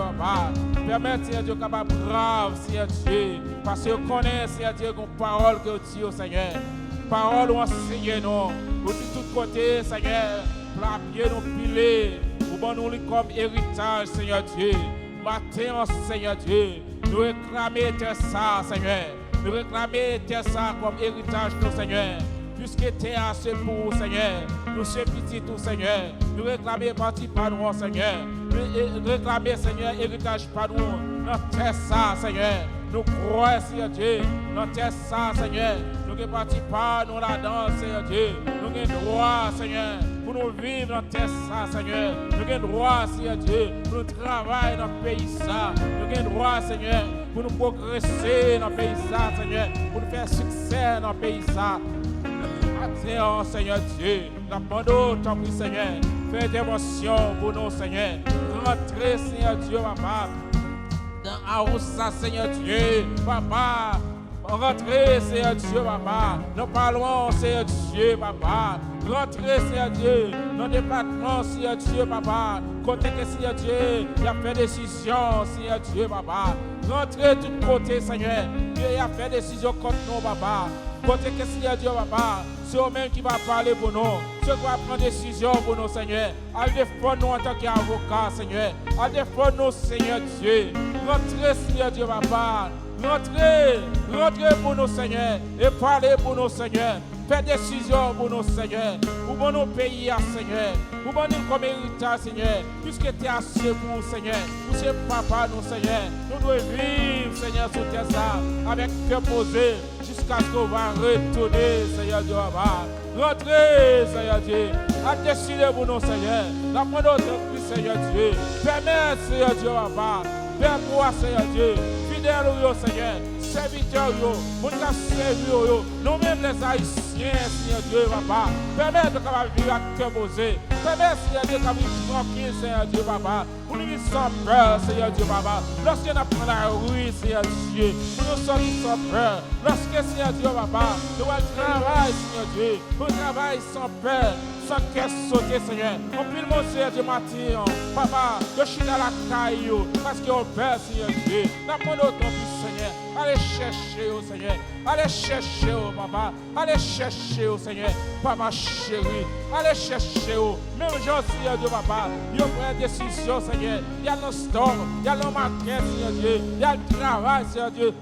Permettez, Seigneur Dieu, capable grave, Seigneur Dieu. Parce que vous connaissez, Seigneur Dieu, une parole que vous dites, Seigneur. parole enseigne nous. Pour tous côtés, Seigneur, plapier nous piler. Pour nous comme héritage, Seigneur Dieu. Matin, Seigneur Dieu, nous réclamer ça, Seigneur. Nous réclamer ça comme héritage, nous, Seigneur. Puisque tu es assez pour Seigneur. Nous sommes petits, tout, Seigneur. Nous réclamer partie par nous, Seigneur. Nous réclamer, Seigneur, héritage par nous. Nous sommes ça, Seigneur. Nous croyons, Seigneur Dieu. Nous sommes ça, Seigneur. Nous sommes partis par nous là-dedans, Seigneur Dieu. Nous avons droit, Seigneur, pour nous vivre dans ça, Seigneur. Nous avons droit, Seigneur Dieu, pour nous travailler dans le pays, ça. Nous avons droit, Seigneur, pour nous progresser dans le pays, ça, Seigneur. Pour nous faire succès dans le pays, ça. Attends, Seigneur Dieu, nous demandons ton prix, Seigneur. Fais des émotions pour nous, Seigneur. Rentrez, Seigneur Dieu, papa, dans la ça, Seigneur Dieu, papa. Rentrez, Seigneur Dieu, papa. Nous parlons, Seigneur Dieu, papa. Rentrez, Seigneur Dieu, dans le département, Seigneur Dieu, papa. Côté que, Seigneur Dieu, il a fait décision, Seigneur Dieu, papa. Rentrez de tous côtés, Seigneur. Dieu a fait décision contre nous, papa. Côté que, Seigneur Dieu, papa. C'est eux-mêmes qui va parler pour nous. Ceux qui vont prendre décision pour nous, Seigneur. À défendre nous en tant qu'avocat, Seigneur. À défendre nous, Seigneur Dieu. Rentrez, Seigneur Dieu, papa. Rentrez pour nous, Seigneur. Et parlez pour nous, Seigneur. Faites décision pour nous, Seigneur. Pour nos pays, Seigneur. Pour nous comme héritage, Seigneur. Puisque tu es assez pour nous, Seigneur. Pour ce papa, nous, Seigneur. Nous devons vivre, Seigneur, sur terre ça. Avec cœur posé. Jusqu'à ce qu'on va retourner, Seigneur Dieu. Rentrez, Seigneur Dieu. À décider pour nous, Seigneur. La prendre notre Seigneur Dieu. Permets, Seigneur Dieu, papa. Père-moi, Seigneur Dieu. Fidèle, Seigneur. Serviteurs, nous servir, nous-mêmes les Haïtiens, Seigneur Dieu, papa. Permets de vivre à cœur posé. Permets, Seigneur Dieu, de vivre tranquille, Seigneur Dieu, papa. Pour nous vivre sans peur, Seigneur Dieu, papa. Lorsqu'on apprend la rue, Seigneur Dieu, pour nous sortir sans peur. Lorsque, Seigneur Dieu, papa, nous allons travailler, Seigneur Dieu, pour travailler sans peur. Sans qu'elle sauter, Seigneur. On prie mon Seigneur du matin, papa, je suis dans la caillou, parce qu'on peur, Seigneur Dieu. N'apprends ton fils, Seigneur. Allez chercher, oh Seigneur. Allez chercher, oh papa. Allez chercher, oh Seigneur. Papa chéri. Allez chercher, oh. Même Jean, Seigneur Dieu, papa. Il y a une décision, Seigneur. Il y a le store, il y a le market, Seigneur Dieu. Il y a le travail, Seigneur Dieu.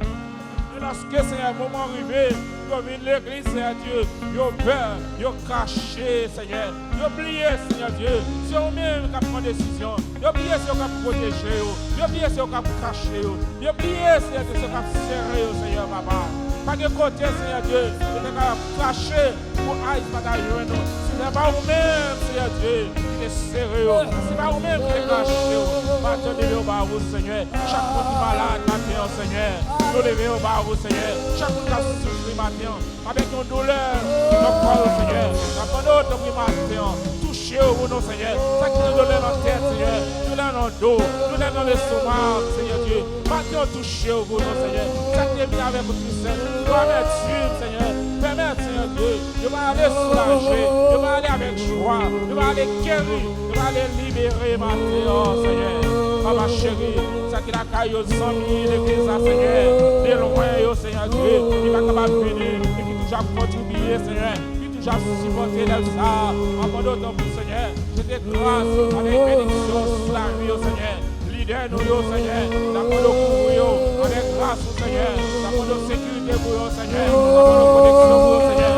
Et lorsque, Seigneur, le moment arrivé, ils viennent l'église, Seigneur Dieu. Ils ont peur, ils ont caché, Seigneur. Ils ont oublié, Seigneur Dieu. C'est eux-mêmes qui prennent décision. Ils ont oublié, c'est eux qui protéger. Ils ont oublié, c'est eux qui cacher. Ils ont oublié, Seigneur Dieu, c'est eux qui serrer, Seigneur, papa. Pas de côté, Seigneur Dieu. Ils ont caché pour aïe, bataille, nous. Ce n'est pas vous-même, Seigneur Dieu, qui est serré. Ce n'est pas vous-même qui est caché. Maintenant, au bas, Seigneur. Chaque monde qui est malade, matin, Seigneur. Nous levons au bas, Seigneur. Chaque monde qui a souffert, matin. Avec une douleur, nous croyons, Seigneur. Après notre matin, touchez-vous, nous, Seigneur. Ça qui nous donne dans la tête, Seigneur. Nous dans le dos, nous dans l'estomac, Seigneur Dieu. Maintenant, touchez-vous, nous, Seigneur. Ça qui est mis avec votre Seigneur. Nous allons Seigneur. Permettez, Seigneur Dieu. Nous allons aller soulager. Nous allons aller avec joie. Nous allons aller guérir. Nous allons aller libérer, maintenant, Seigneur. Papa chéri, ça qui n'a qu'à y avoir l'église, Seigneur. Les loin, Seigneur Dieu. Il va capable de venir. Déjà contribué, Seigneur, puis déjà supporté de ça. En pendant pour Seigneur, je te grâce avec bénédiction sur la vie, Seigneur. Leader nous, Seigneur, d'abord pour avec grâce, Seigneur, d'abord sécurité pour Seigneur, d'abord connexion pour Seigneur,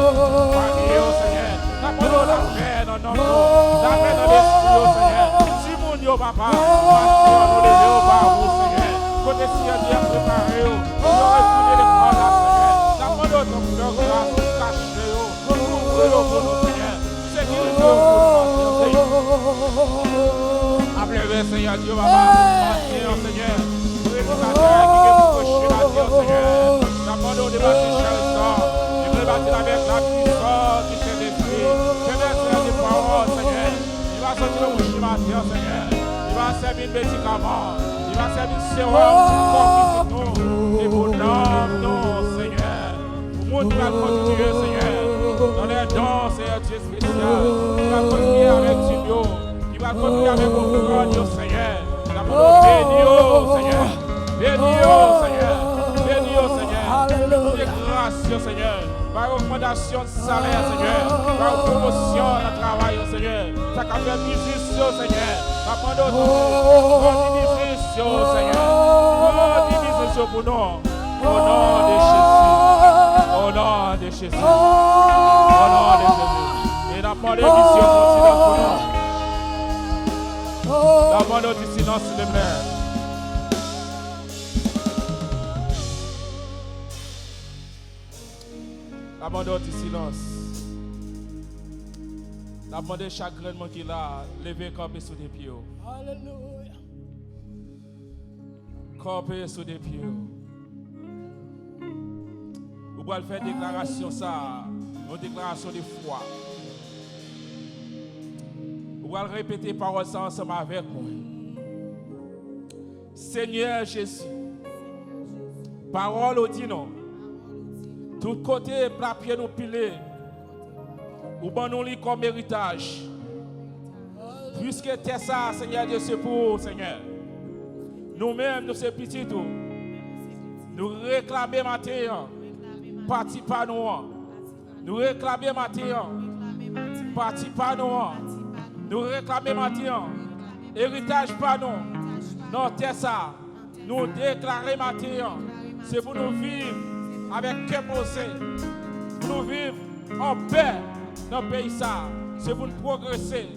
famille, Seigneur, d'abord la paix dans notre nom, la paix dans l'esprit, Seigneur. Si mon Dieu, papa, nous levons par vous, Seigneur, côté Seigneur Dieu préparé, nous allons retourner les paroles, Seigneur. Notre grâce cachée, ouvrez-le pour nous, Seigneur. Sécurité pour nous, Seigneur. Seigneur Dieu, papa. Seigneur. Prédicateur qui est pour cocher la terre, Seigneur. J'abandonne au débat de Charles. Je veux bâtir avec la puissance du Saint-Esprit. Je vais faire des paroles, Seigneur. Il va sortir le boucher ma terre, Seigneur. Il va servir de médicaments. Il va servir de sérum, et pour nous, Seigneur. Pour tu vas continuer, Seigneur, dans les dons, Seigneur Dieu spécial. Tu vas continuer avec Tibio. Tu vas continuer avec mon frère, Seigneur. Bénis, Seigneur. Bénis, Seigneur. Bénis, Seigneur. Bénis, grâce, augmentation, Seigneur. Par augmentation de salaire, Seigneur. Par promotion dans le travail, Seigneur. Ça qu'a fait business, Seigneur. Par business, Seigneur. Business pour nous. Au nom de Jésus. Au nom de Jésus. Au nom de Jésus. Et la demandé du silence pour nous. La demandé du silence, s'il te plaît. La demandé du silence. La demandé chaque grainement qu'il a, lever camper sous des pieds. Alléluia. Camper sous des pieds. Vous pouvez faire une déclaration, ça, une déclaration de foi. Vous pouvez répéter parole ça ensemble avec moi. Seigneur Jésus, parole au dit non. Tout côté, plat pied nous piler. Ou bon nous lit comme héritage. Puisque t'es ça, Seigneur Dieu, c'est pour Seigneur. Nous-mêmes, nous sommes petits tout. Nous réclamons matin. Parti par nous. Nous réclamons matin. Parti par nous. Nous réclamons matin. Héritage par nous. Non, t'es ça. Nous déclarons matin. C'est pour nous vivre avec cœur posé. Pour nous vivre en paix dans le pays. C'est pour nous progresser.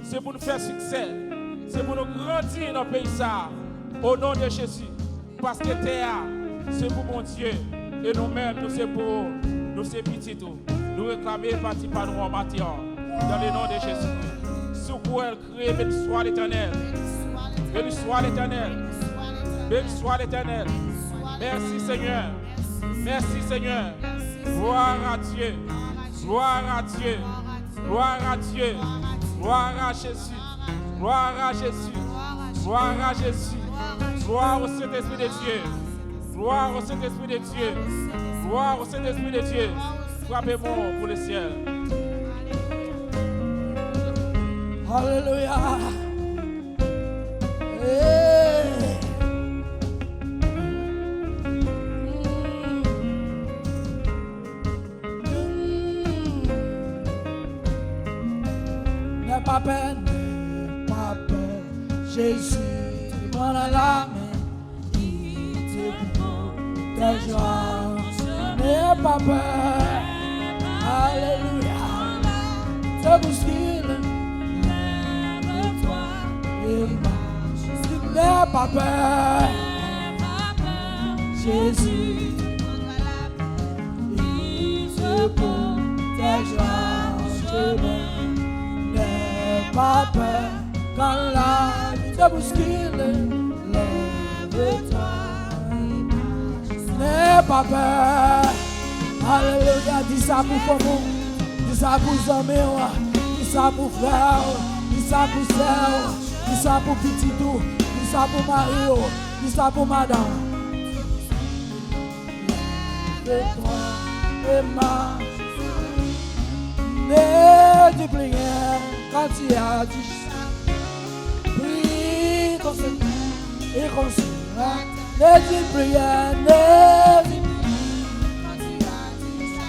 C'est pour nous faire succès. C'est pour nous grandir dans le pays. Au nom de Jésus. Parce que terre, c'est pour mon Dieu. Et nous-mêmes, nous c'est pour nous, c'est petit tout. Nous réclamer parti par nous en matière. Dans le nom de Jésus. Secours, créé, béni soit l'Éternel. Béni soit l'Éternel. Béni soit l'Éternel. Merci Seigneur. Merci Seigneur. Gloire à Dieu. Gloire à Dieu. Gloire à Dieu. Gloire à Jésus. Gloire à Jésus. Gloire à Jésus. Gloire au Saint-Esprit de Dieu. Gloire au Saint-Esprit de Dieu. Gloire au Saint-Esprit de Dieu. Frappez-moi pour le ciel. Alléluia. Hey. N'aie pas peur, n'aie pas peur. Jésus te prend dans la main. Il te protégera. N'aie pas peur. Alléluia. Te bouscule. Lève-toi et marche. N'aie pas peur. Jésus te prendra la main. Il te protégera. N'aie pas peur. Quand la vie te bouscule, lève-toi et marche. N'aie pas peur. Alléluia, dis ça pour Fomo, dis ça pour Zomé, dis ça pour frère, dis ça pour sœur, dis ça pour Petitou, dis ça pour Mario, dis ça pour madame. Lève-toi et marche. Ne dis plus rien quand tu as dit ça. Prie ton Seigneur et conçois. Ne dis plus rien, ne dis plus rien.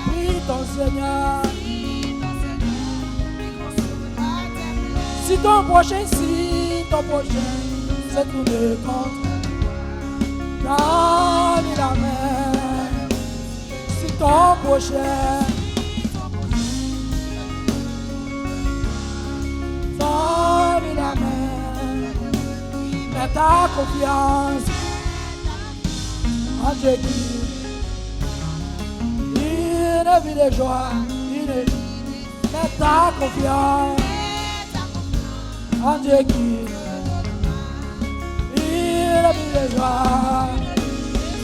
Prie ton Seigneur. Si ton prochain, c'est tout le contre. Donne la main. Si ton prochain, donne la main. Mets ta confiance en Jésus. Une vie de joie, mets ta confiance en Dieu qui une vie de joie.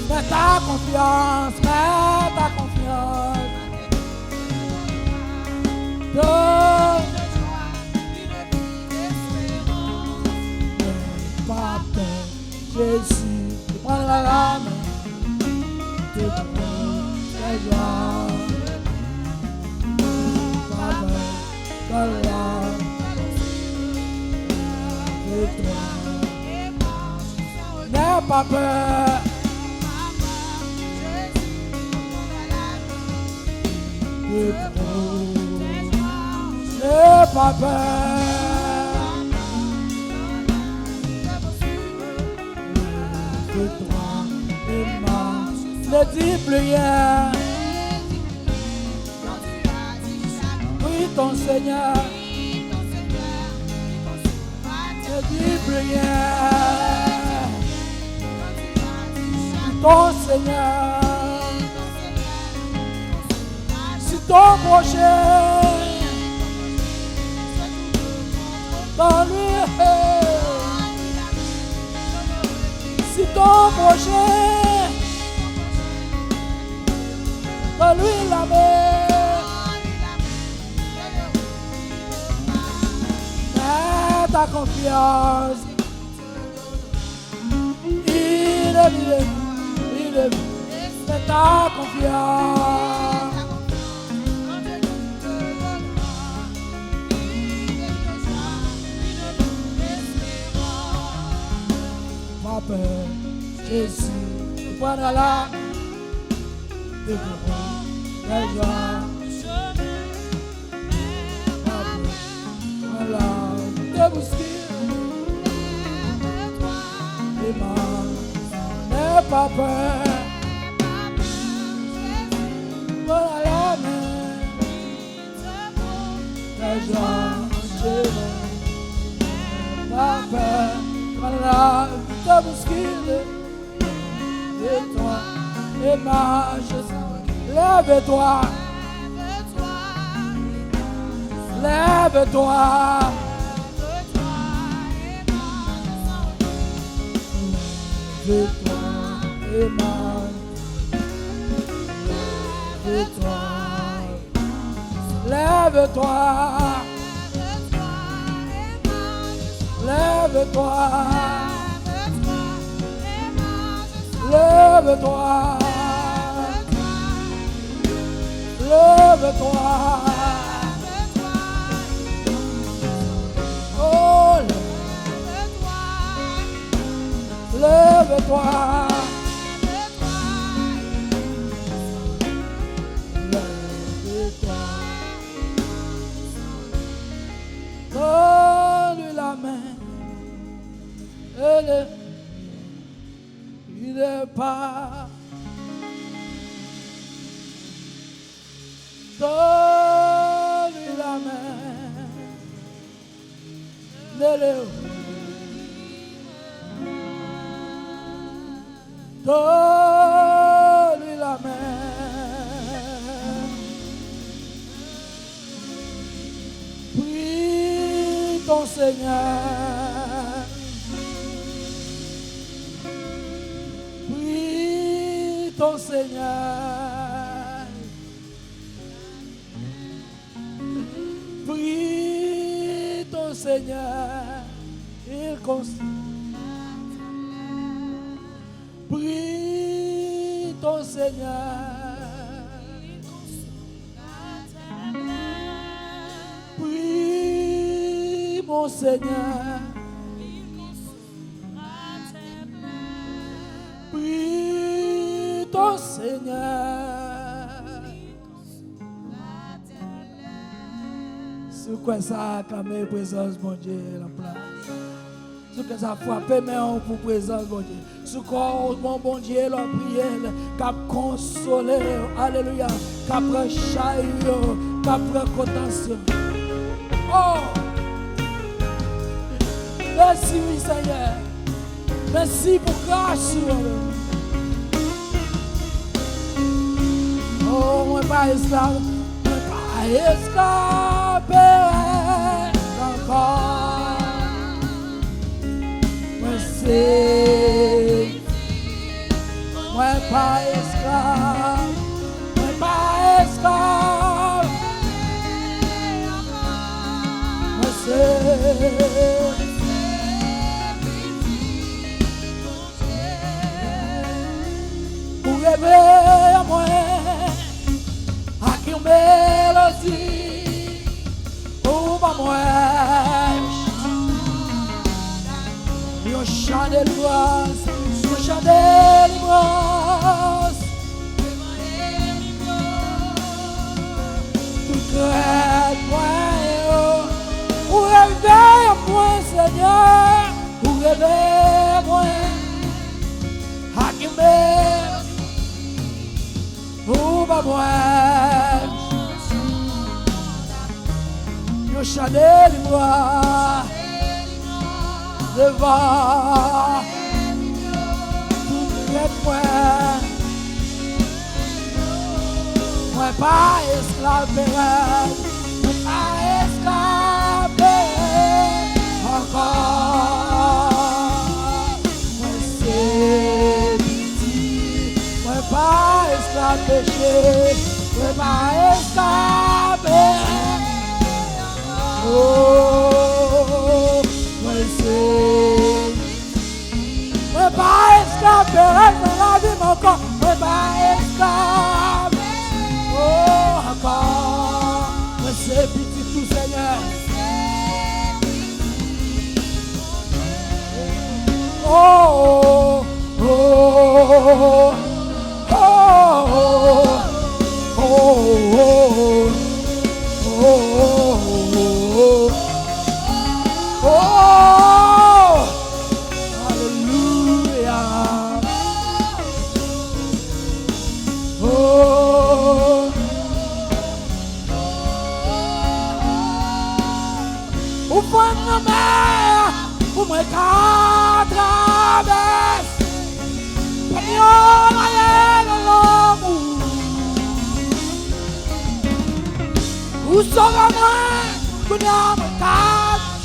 Mets ta confiance, mets ta confiance. Donne pas peur, Jésus te prendra la main, te protégera. Pas peur, dans la avec toi. N'aie pas peur. N'aie pas peur. Lève-toi et marche. Ne dis plus rien. Prie ton Seigneur. Ne dis plus rien. Ton Seigneur. Si ton prochain dans lui, si ton prochain dans lui la mer, mets ta confiance. Il est mets ta confiance. Pas peur, Jésus, tu prendras la de la joie. Pas peur, voilà, te bousculer. Et moi, n'aie pas peur. Voilà la main, la joie, Jésus, pas peur. Voilà, te bouscule, et toi, et marche, lève-toi, lève-toi, lève-toi, et marche, lève-toi, lève-toi. Lève-toi, lève-toi, lève-toi, oh, lève-toi, lève-toi, donne-lui la main. Il n'est pas. Donne-lui la main. Donne-lui la main. Prie ton Seigneur. Ton Seigneur, prie ton Seigneur, il console. Prie ton Seigneur, prie mon Seigneur, prie ton Seigneur. Sous quoi ça acclamé présence mon Dieu la place. Sous quoi ça frappé mais pour présence mon Dieu. Sous quoi mon bon Dieu la prière cap consoler. Alléluia. Cap rechaille, cap contention. Oh! Merci oui Seigneur. Merci pour grâce. Oh, moi pas esclave, moi pas esclave encore. Moi c'est, moi pas esclave, moi pas esclave. Moi c'est. Rêver à moi, à qui on mélodie, ou pas moi, un chant de délivrance, un chant de délivrance, sauve moi. Yo chandelle moi devant toute les points. Moi pas esclave, moi pas esclave encore. Moi c'est petit, moi pas esclave péché, moi pas esclave. Oh, moi c'est, moi pas esclave, dans la vie mon corps, moi pas esclave. Oh, encore, moi c'est petit tout Seigneur. Oh, oh, oh, oh, oh, oh, oh, oh, hallelujah. Oh, au fond de la mer, pour me traverser, Seigneur, l'amour. Où sera-moi, qu'on a me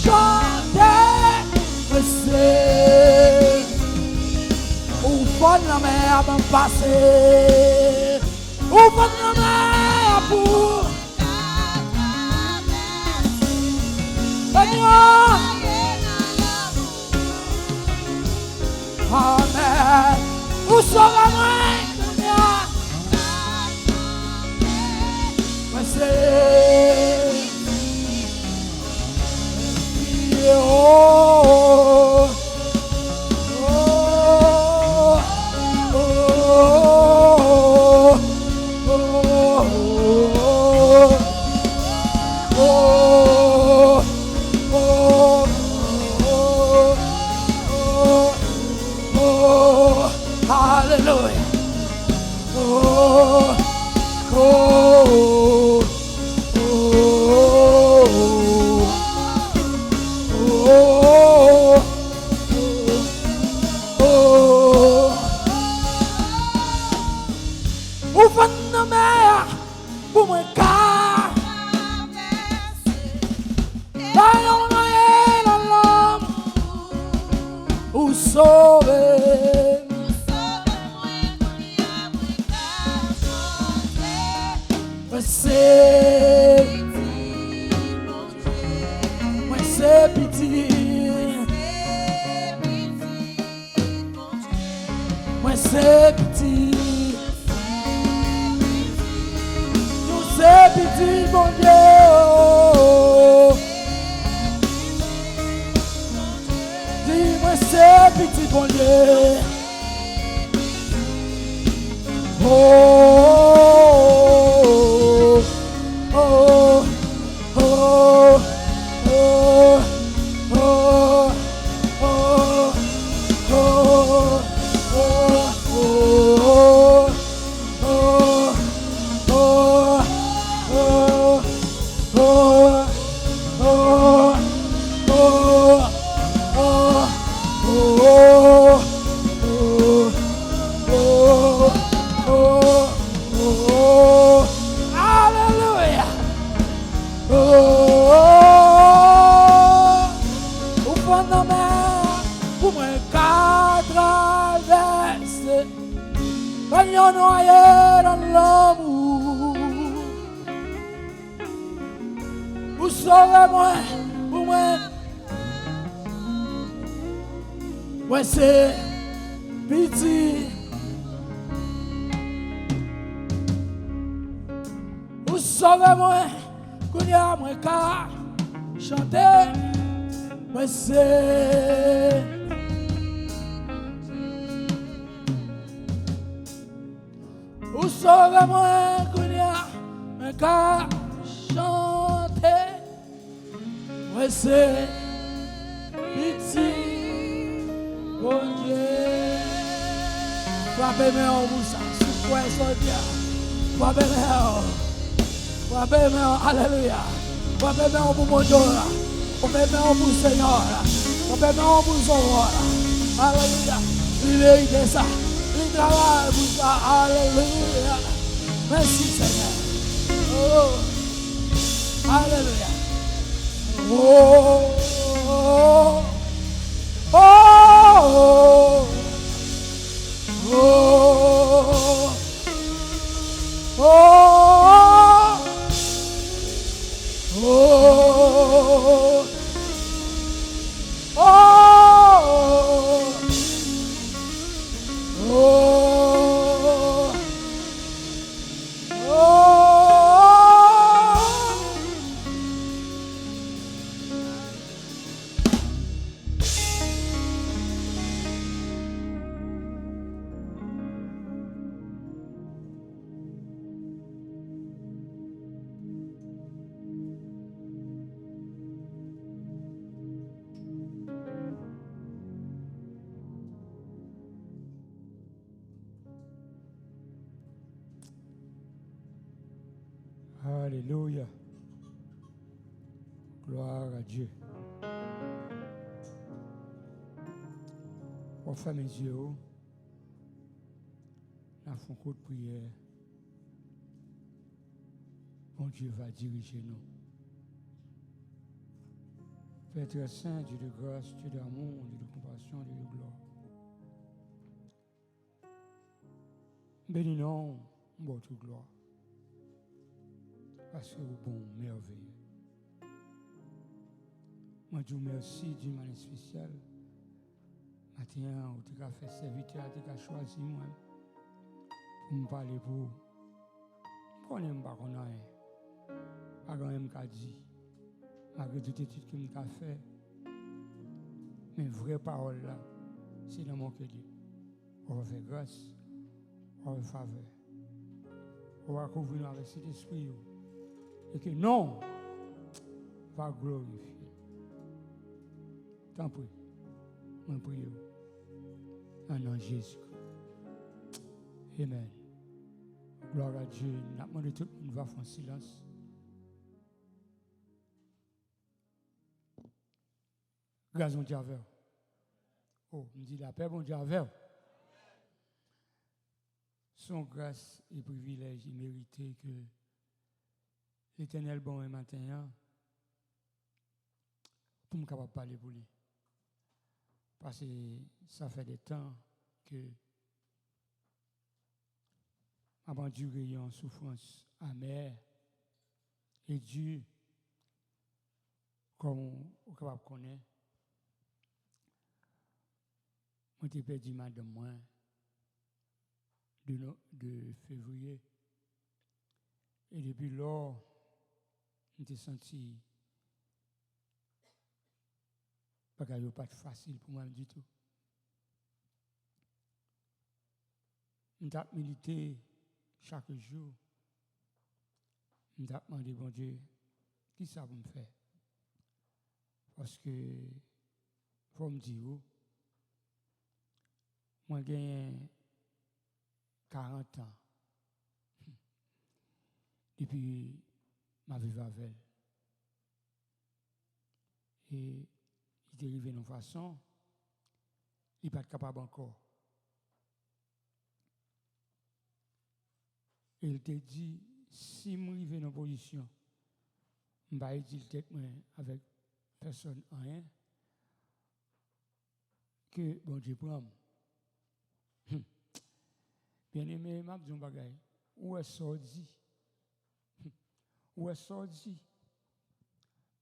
chanter, c'est au fond de la mer, me passer, au fond de la mer, pour Seigneur. Amen. Où sera-moi, Seigneur? Mais c'est oh, oh, oh, hallelujah. Oh, oh, oh, oh, oh. Au fond de la mer, pour me ou sauver. Moi c'est petit. Moi c'est petit. Nous c'est petit, mon Dieu. Dis-moi c'est petit, mon Dieu. Oh, oh, oh, oh, oh, oh, noyé dans l'amour. Vous saurez moi, pour moi. Moi c'est petit. Vous saurez moi, qu'on y a moi qu'à chanter. Moi c'est où saurez-moi qu'on y a un cas chanter. Ouais, c'est petit, bon Dieu. Frappez-moi en bouche, c'est quoi ça, Dieu? Alléluia. Pour mon Dieu. Pour mon Seigneur. Pour mon Sauveur. Alléluia. Il mérite ça. Il travaille pour ça. Alléluia. Merci Seigneur. Oh. Alléluia. Oh. Oh. Oh. Oh. Oh. Oh, oh, oh, Alléluia. Gloire à Dieu. On ferme mes yeux. Nous faisons un coup de prière. Bon Dieu va diriger nous. Père très saint, Dieu de grâce, Dieu d'amour, Dieu de compassion, Dieu de gloire. Bénis-nous, votre gloire. Parce que vous bon, merveilleux. Moi, je vous remercie d'une manière spéciale. Maintenant, vous avez fait serviteur, vous avez choisi moi pour me parler pour vous. Je ne sais pas qu'on a rien. Pas grand chose qu'a dit. Malgré toute étude que je fait. Mais vraie parole là, c'est dans mon cœur. On va faire grâce, on va faire faveur. On va couvrir avec cet esprit. Et que non va glorifier. Tant pis, je prie en nom de Jésus. Amen. Gloire à Dieu. Nous avons demandé tout le monde va faire un silence. Grâce mon Dieu avec. Oh, me dit la paix, mon Dieu avec. Son grâce et privilège mérité que l'Éternel bon un matin pour me capable de parler pour lui. Parce que ça fait des temps que avant duré en souffrance amère et Dieu comme on est capable de connaître. Moi j'ai perdu madame moi de février et depuis lors j'ai senti pas que pas facile pour moi du tout. Je milité chaque jour. Je demandé bon Dieu, qui ça vous me faire? Parce que faut me dire, moi j'ai 40 ans depuis ma vie avec elle. Et il est arrivé d'une façon, il n'est pas capable encore. Et il te dit, si je arrive dans une position, je vais dire tête avec personne rien, que bon Dieu prend. Bien aimé, je vais dire un bagage. Où est sorti? Où est sorti?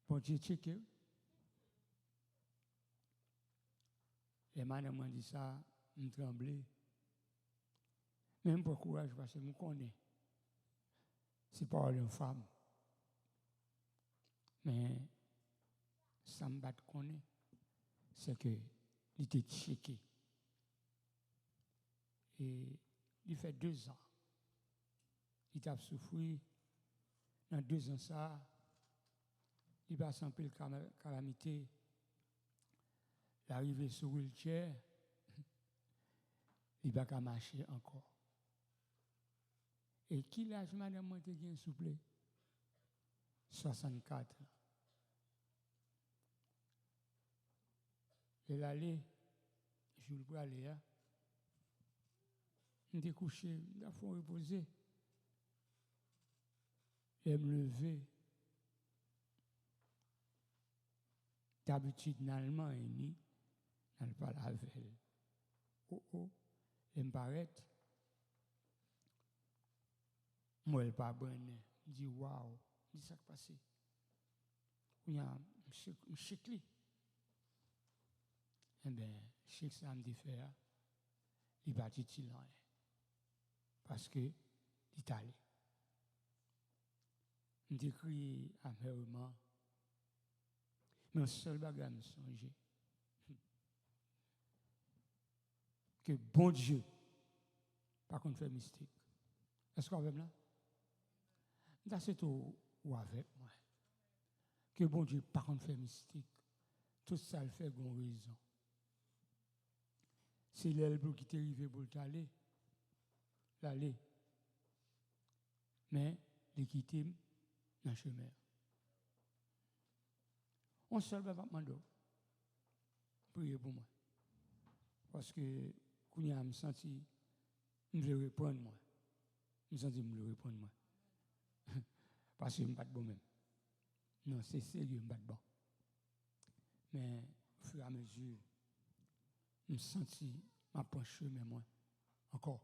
Bon Dieu checké. Les madame m'ont dit ça, je tremblais. Même pour courage, parce que je me connais. C'est pas une femme. Mais ça me bat connaît. C'est que il était checké. Et il fait 2 ans. Il a souffert. Dans 2 ans, ça, il passe un peu de calamité. L'arrivée sur le wheelchair, il va pas marcher encore. Et qui l'âge madame moi te gagne s'il vous plaît? 64. Elle allait, je voulais aller là. Je suis couché, je suis reposé. Elle me levait. D'habitude, dans l'allemand, elle n'a pas la veille. Oh, elle me paraît. Moi, elle n'est pas bonne. Je dis, waouh, je dis ça qui passe. Il y a un chèque. Eh bien, chèque ça me dit faire. Il va dire qu'il en est. Parce que, il est allé. Je décris amèrement. Mais un seul bagage me songe. Que bon Dieu, par contre, fait mystique. Est-ce qu'on va là? C'est tout ou avec moi. Que bon Dieu, par contre, fait mystique. Tout ça le fait pour une raison. C'est l'aile qui t'est arrivé pour t'aller. L'aller. Mais, les quitter dans le chemin. On seul va demander. Priez pour moi. Parce que, quand je me sens, je vais répondre moi. Je me sens que je vais répondre moi. Parce que je ne suis pas bon même. Non, c'est sérieux, je ne suis pas bon. Mais, au fur et à mesure, je me sens ma penche mais moi. Encore.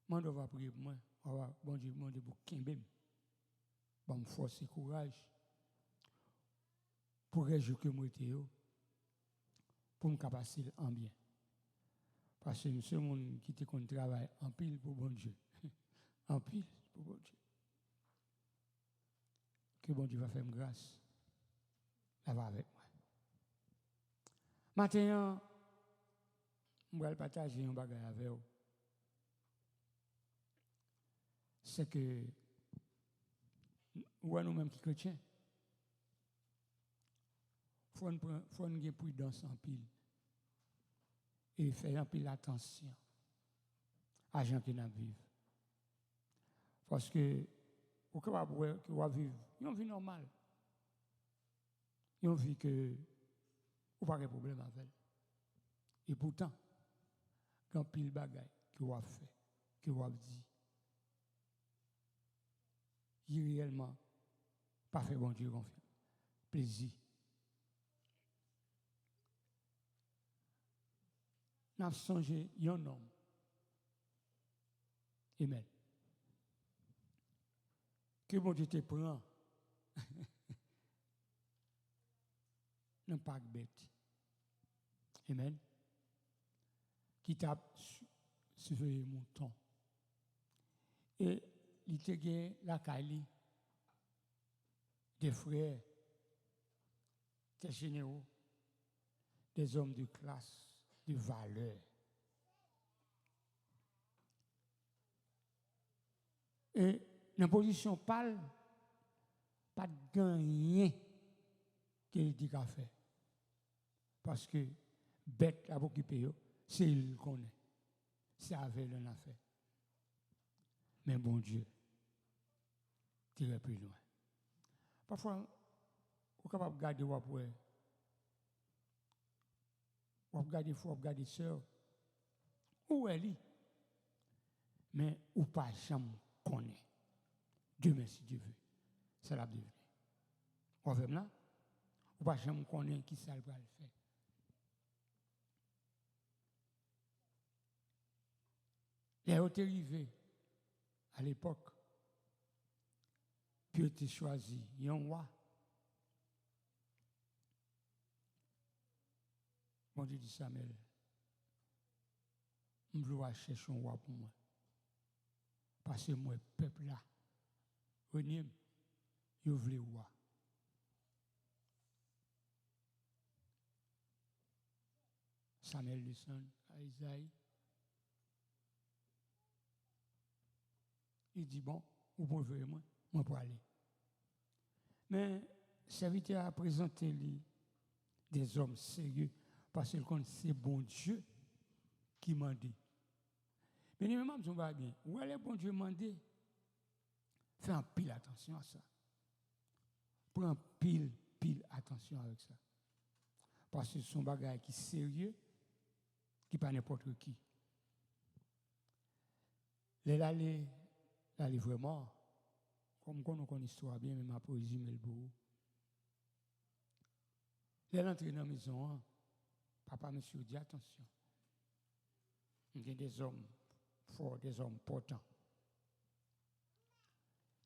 Moi, je vais prier pour moi. Bon Dieu, bon Dieu, pour Kimbem. Bon, me force et courage. Pour réjouir que moi j'étais pour me capaciter en bien. Parce que c'est le monde qui te compte travail en pile pour bon Dieu. En pile pour bon Dieu. Que bon Dieu va faire grâce. Là va avec moi. Maintenant, je vais partager un bagage avec vous. C'est que nous-mêmes qui chrétiens, il faut une prudence en pile. Et faire un pile attention à gens qui n'ont vivent. Parce que, vous pouvez vivre une vie normale. Une vie que vous n'avez pas de problème avec. Et pourtant, quand pile bagaille que vous avez fait, que vous avez dit, il réellement pas fait bon Dieu confiance. Plaisir. Nous avons songé un homme. Amen. Que bon Dieu te prend. Non pas bête. Amen. Qui t'a surveillé mon temps. Et il te gagné la Kali, des frères, des généraux, des hommes de classe, de valeur. Et dans la position pâle, pas de gagner qu'il dit qu'à faire. Parce que bête à occuper, c'est il qu'on est. C'est avec l'un à faire. Mais bon Dieu, tirer plus loin. Parfois, on est capable de garder ou après. Ou regarder frère, ou regarder sœur. Où elle est? Mais ou pas jamais connaît. Demain, si Dieu veut. Ça l'a devenu. On veut là? Ou pas jamais connaît qui ça va le faire. Les autres arrivés à l'époque, puis été choisi, il y a un roi. Bon Dieu dit Samuel, je veux chercher un roi pour moi. Parce que moi, peuple là, je veux un roi. Samuel descend à Isaïe. Il dit, bon, vous pouvez moi pour aller. Mais, le serviteur a présenté des hommes sérieux, parce que c'est bon Dieu qui m'a dit. Mais même si on va bien, où est bon Dieu demandé? Fais un pile attention à ça. Prends pile attention avec ça. Parce que ce sont des bagages qui sont sérieux, qui pas n'importe qui. Les vraiment, comme on connaît l'histoire bien, mais ma poésie, mais le beau. Les l'entrée dans la maison, papa, monsieur, dit attention. Il y a des hommes forts, des hommes portants.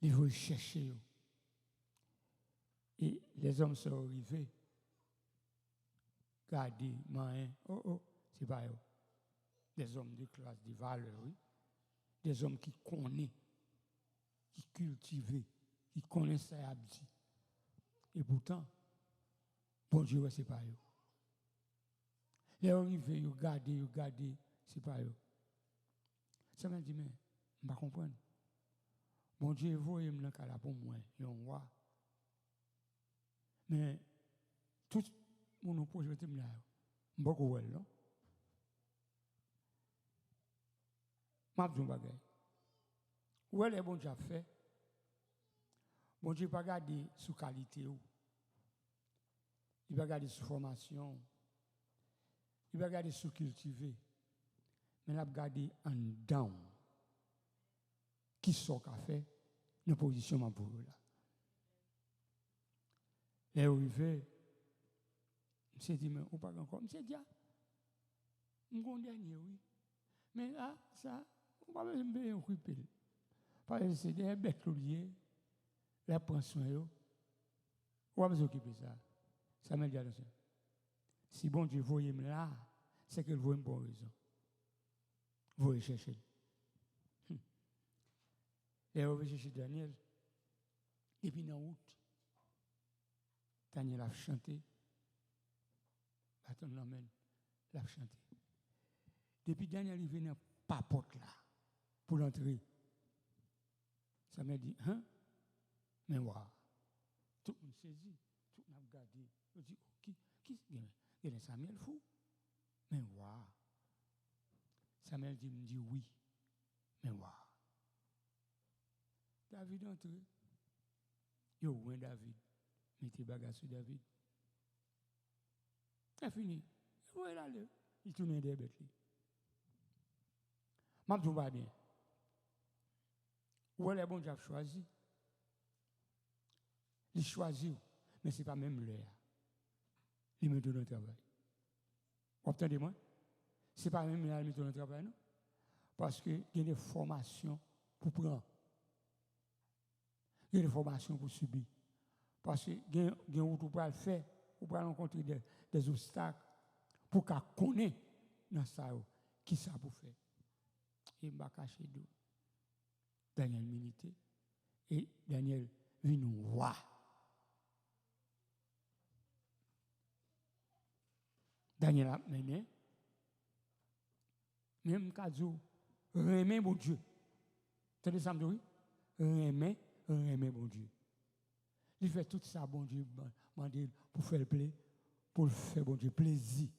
Ils veulent chercher. Et les hommes sont arrivés. Gardez, main, c'est pas eux. Des hommes de classe, de valeur, oui. Des hommes qui connaissent, qui cultivent, qui connaissent ça abdi. Et pourtant, bon Dieu, c'est pas eux. Les arrivés, ils gardent, c'est pas eux. Ça m'a dit, mais, je ne comprends pas. Bon Dieu, vous, il me l'a pour moi, il y a un roi. Mais, tout le monde pose le thème là, je ne sais pas non? Je vais vous dire où est-ce que bon Dieu a fait? Bon Dieu n'a pas regardé sous qualité. Il n'a pas regardé sous formation. Il n'a pas regardé sous cultivé. Mais il a regardé en down. Qui sont qu'a fait dans la position pour eux là. Et arrivé, je me dit, mais on parle encore. Je me dit, je suis dernier, oui. Mais là, ça, on va me payer un coup de pile. Parce que c'est des bêtes liées, la prend soin, on va s'occuper de ça. Ça m'a dit attention. Si bon Dieu voyait me là, c'est qu'il voit une bonne raison. Vous allez chercher. Et on va chercher Daniel. Et puis dans août, Daniel a chanté. Attends, l'emmène. Il a chanté. Depuis Daniel, il venait pas porte là pour l'entrer. Ça m'a dit, hein? Mais voilà. Tout le monde saisit, tout le monde a regardé. On dit, oh, qui il est Samuel fou? Mais voilà. Samuel dit, me dit oui. Mais voilà. David est entré. Yo, ouais, David. Mettez bagarre sur David. C'est fini. Ouais, là, il tourne des bêtes. Je ne pas bien. Où est le bon Dieu a choisi? Il choisit, mais ce n'est pas même l'heure. Il met dans le travail. Vous entendez-moi? Ce n'est pas même l'heure il met dans le travail, non? Parce qu'il y a des formations pour prendre. Il y a des formations pour subir. Parce qu'il y a des choses pour le faire, pour rencontrer des obstacles, pour qu'on connaisse dans ça, qui ça pour faire. Il m'a caché d'eau. Daniel milité. Et Daniel vit nous roi. Daniel a mené. Même Kazou, remet mon Dieu. Tu as ça, oui? Remet mon Dieu. Il fait tout ça, bon Dieu, pour faire le plaisir, pour faire bon Dieu plaisir.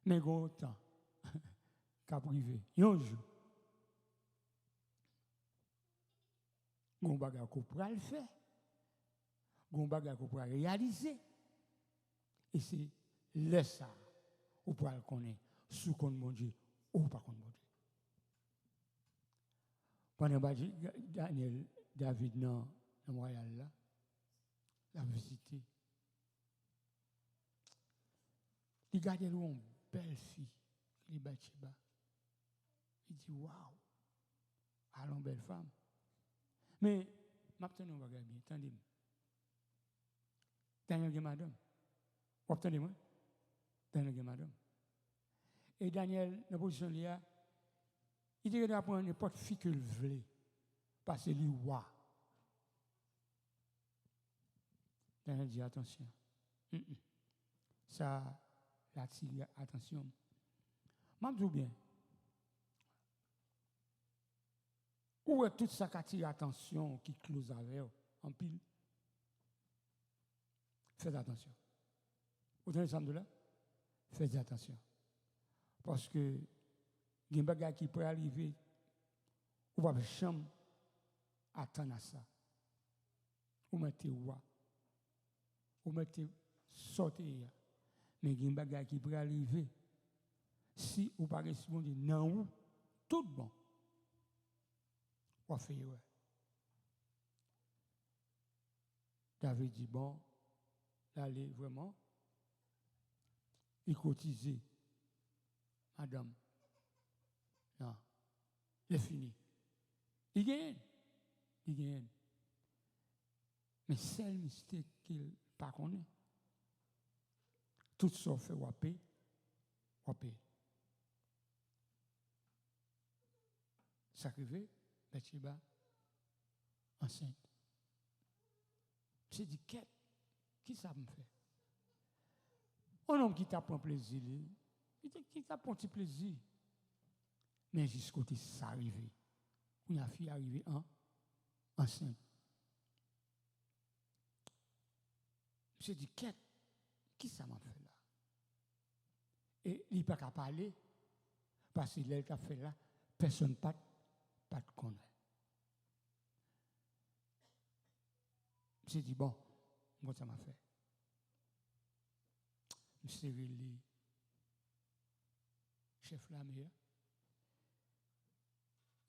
Mais gros temps, qu'à privé, un jour, gon bagage qu'on pourra le faire, gon bagage qu'on pourra réaliser, et c'est le ça, on pourra le connaître, sous compte mon Dieu, ou pas contre mon Dieu. Pendant que Daniel, David, dans le royal là, l'a visité. Il regardait une belle fille, il est Bathsheba. Il dit, waouh, allons, belle femme. Mais, maintenant, on va regarder bien, attendez-moi. Daniel et madame. Vous entendez-moi? Daniel et madame. Et Daniel, dans la position là, il dit qu'il va prendre n'importe fille que le voulait. Parce que lui, waouh. Daniel dit, attention. Ça, l'attire, attention. Je me dis bien. Où est tout ça qui attire l'attention, qui close avec eux, en pile? Faites attention. Vous tenez ça de là? Faites attention. Parce que il y a des choses qui peuvent arriver, ou pas jamais attendre à ça. Ou mettez roi, ou mettez sortir. Mais il y a des choses qui peuvent arriver. Si vous ne pouvez pas répondre non, tout bon. Ou fait ouais. David dit bon, d'aller vraiment, il cotisait. Madame, non, c'est fini. Il gagne. Il gagne. Mais seul mystère qu'il ne connaît pas, tout ça fait wapé, wapé. Ça arrive, Bathsheba, enceinte. C'est dit, qui ça me fait? Un homme qui t'a pris plaisir, qui t'a pris un petit plaisir. Mais jusqu'au temps ça arrive. Une fille arrivée enceinte. Je dis, qui ça m'a fait là? Et il n'a pas qu'à parler, parce qu'il a fait là, personne pas de connaît. Je dis, bon, moi ça m'a fait. Je suis le chef la meilleure.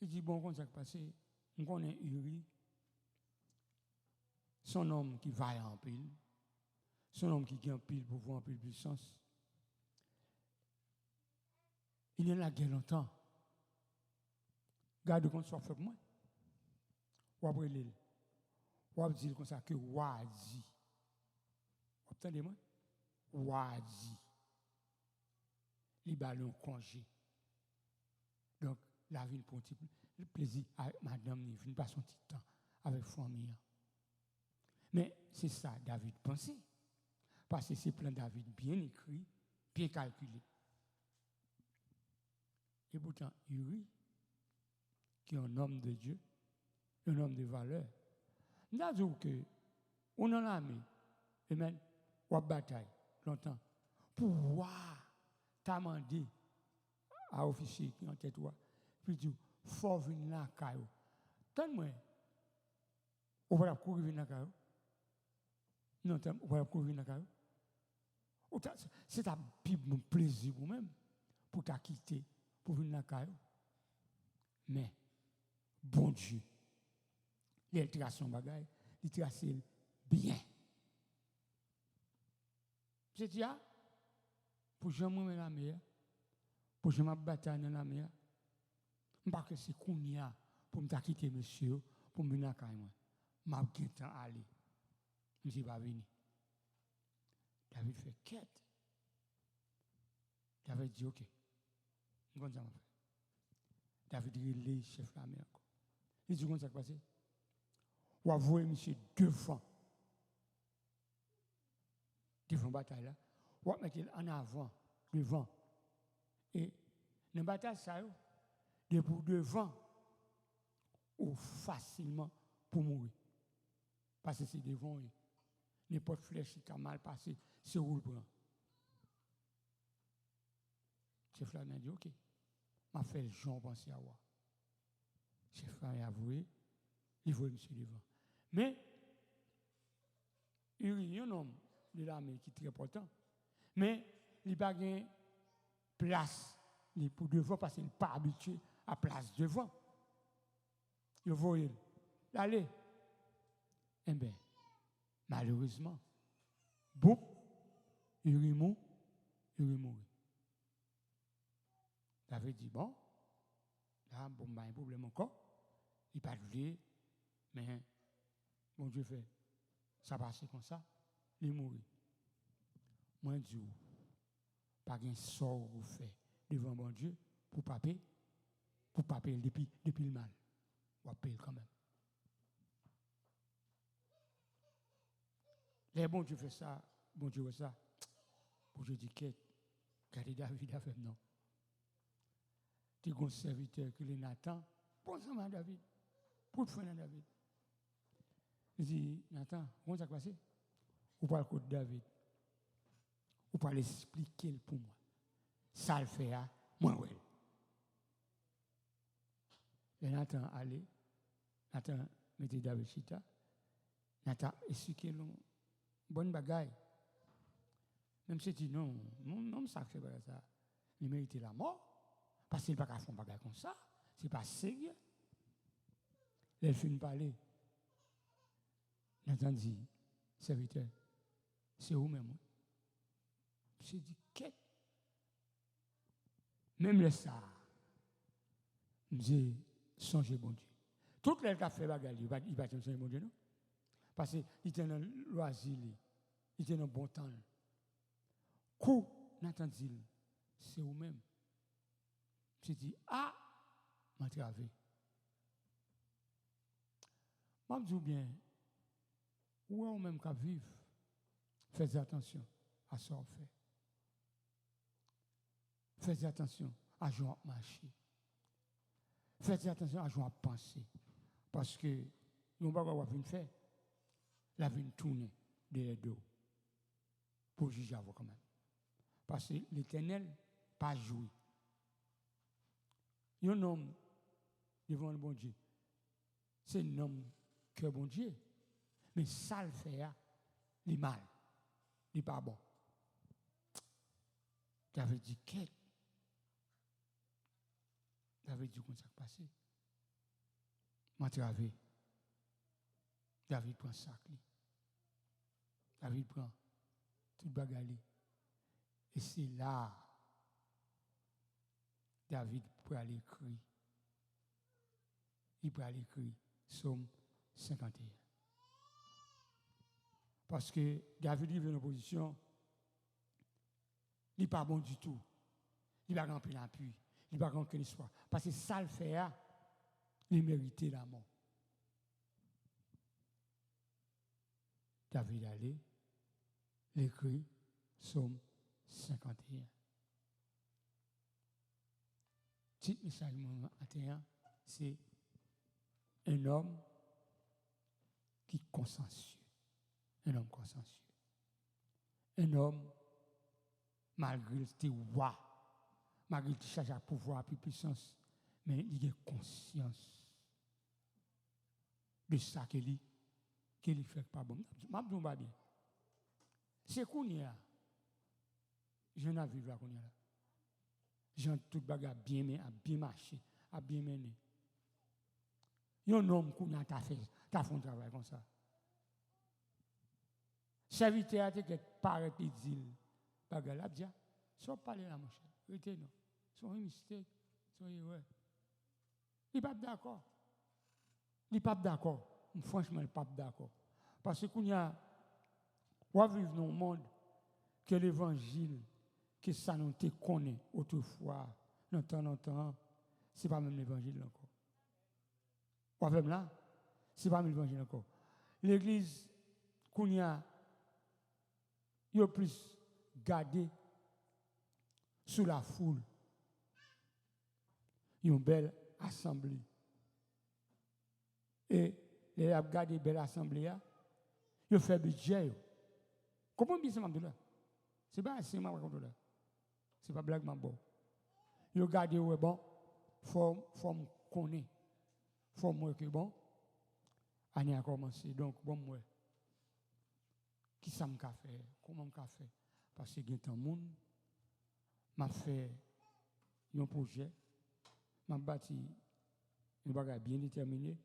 Il dit, bon, quand ça passé, on connaît Uri, son homme qui va en pile, son homme qui gagne en pile pour voir en pile puissance. Il est là il y a longtemps. Garde qu'on soit fait pour moi. Ou après l'île. Ou après dire comme ça que Wadi. Entendez-moi? Wadi. Les ballons congé. Donc, la ville pour le plaisir avec madame, il vient pas son petit temps avec famille. Mais c'est ça, David pensait. Parce que c'est plan David bien écrit, bien calculé. Et pourtant, Uri, qui est un homme de Dieu, un homme de valeur, nous avons dit que on en a mis, et même, on a bataille longtemps, pour voir, t'as demandé à l'officier qui est en tête, puis dit, il faut venir là, Caillou. Donne-moi, on va courir dans Caillou. Non, on va courir dans Caillou. C'est un plaisir vous-même pour t'a quitter, pour venir dans Caillou. Mais, bon Dieu, il trace son bagage, il trace bien. C'est ça, pour que je me la mer, pour que je me bataille dans la mer, je ne sais pas que c'est Kounia pour me quitter, monsieur, pour me venir à Caillou. Je vais temps aller. Je ne suis pas venu. David fait quête. David dit, ok. Comment ça m'a fait? David dit, le chef de la mer. Il dit, comment ça s'est passé? On va voir monsieur devant la bataille là. On va mettre en avant, devant. Et dans la bataille, ça, devant, ou facilement pour mourir. Parce que c'est devant, n'importe flèche qui a mal passé, c'est où le prend. Chef là m'a dit, ok, m'a fait le genre penser à moi. Chef là a avoué, il voit monsieur devant. Mais, il y a un homme de l'armée qui est très important. Mais, il n'a pas de place pour devant parce qu'il n'est pas habitué à place devant. Il voit, allez. Eh bien, malheureusement, bon, il est mort. David dit, bon, là, bon, il y a un problème encore. Il n'a pas de mais bon Dieu fait, ça passe comme ça, il est mort. Moi, je dis, pas un sort vous fait devant mon Dieu pour paper depuis le mal. On va payer quand même. Les bon Dieu fait ça, bon Dieu fait ça. Bon Dieu dit, regardez David a fait non. Tu as un serviteur qui est Nathan, bon sang à David, pour te faire David. Il dit, Nathan, comment ça s'est passé? Ou pas le code David? Ou pas l'expliquer pour moi? Ça le fait, Moi, oui. Et Nathan allait, Nathan mettait David Chita, Nathan expliquait le bonne bagaille. Même si tu dis non, non, ça fait pas ça. Il méritait la mort. Parce qu'il n'y a pas qu'à faire un bagage comme ça. Ce n'est pas sérieux. Elle finit de parler. Nathan dit, serviteur, c'est où même? J'ai dit, qu'est-ce? Même le ça, j'ai songé bon Dieu. Tout le monde qui a fait bagage, il va songer bon Dieu, non? Parce qu'il était dans le loisir, il était dans le bon temps. Coup, Nathan dit, c'est où même? J'ai dit, ah, m'a travé. Je me dis bien, où est-ce même qu'à vivre? Faites attention à ce qu'on fait. Faites attention à jouer à marcher. Faites attention à jouer à penser. Parce que nous ne pouvons pas faire. La vie tourne derrière dos. Pour juger avant quand même. Parce que l'Éternel n'a pas joué. Il y a un homme devant le bon Dieu. C'est un homme que bon Dieu. Mais ça le fait, il est mal. Il n'est pas bon. David dit, qu'est-ce? David dit, comment ça s'est passé? M'a travé. David prend sac. David prend tout bagali. Et c'est là, David peut aller écrire. Il peut aller écrire Psaume 51. Parce que David est en opposition, il n'est pas bon du tout. Il va remplir l'appui. Il va remplir l'histoire. Parce que ça le fait, il méritait la mort. David allait, l'écrit, Psaume 51. Petit message 21, c'est un homme qui est consensueux. Un homme consensueux. Un homme, malgré tes rois, malgré qu'il cherche à pouvoir et puissance, mais il a conscience de ça qu'il ne fait pas bon. Je ne sais pas bien. C'est qu'on y a. Je n'ai pas vu là qu'on y a là. J'ai tout bagarre bien marché, à bien mené. Il y a un homme qui a fait un travail comme ça. Serviteur a été paraît et dit, bagarre là, bien, sans parler là, mon cher. Retenez, c'est un mystère, c'est un erreur. Il n'est pas d'accord. Il n'est pas d'accord. Franchement, il n'est pas d'accord. Parce qu'on a, on vivre dans un monde que l'évangile, que ça nous te connaît autrefois, de temps en temps, ce n'est pas même l'évangile encore. On va là, ce n'est pas même l'évangile encore. L'église, qu'on y a, il y a plus gardé sous la foule. Il y a une belle assemblée. Et les a gardé belle assemblée, il fait budget. Comment bien ça m'a dit là? C'est pas assez ma raconte là. C'est pas blague ma bon. Il gardé ouais bon, faut me connaître. Faut moi que bon. Année a commencé donc bon moi. Qui ça m'a fait? Comment m'a fait? Parce que il y a un monde m'a fait un projet, m'a bâti un bagage bien déterminé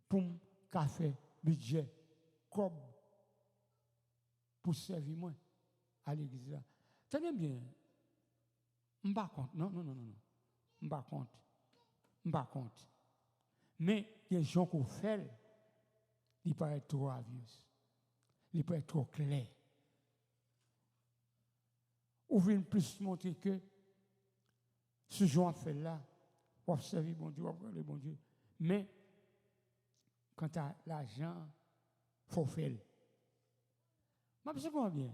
pour faire budget comme pour servir moi à l'église là. Tenez bien. M'pas compte. Non. M'pas compte. Mais il y a des gens qui fait, ils peuvent être trop obvious. Ils peuvent être trop clairs. Ou veulent plus montrer que ce genre fait là, on observe bon Dieu, on va le bon Dieu. Mais quand tu as l'argent, il faut faire. Mais c'est comment bien?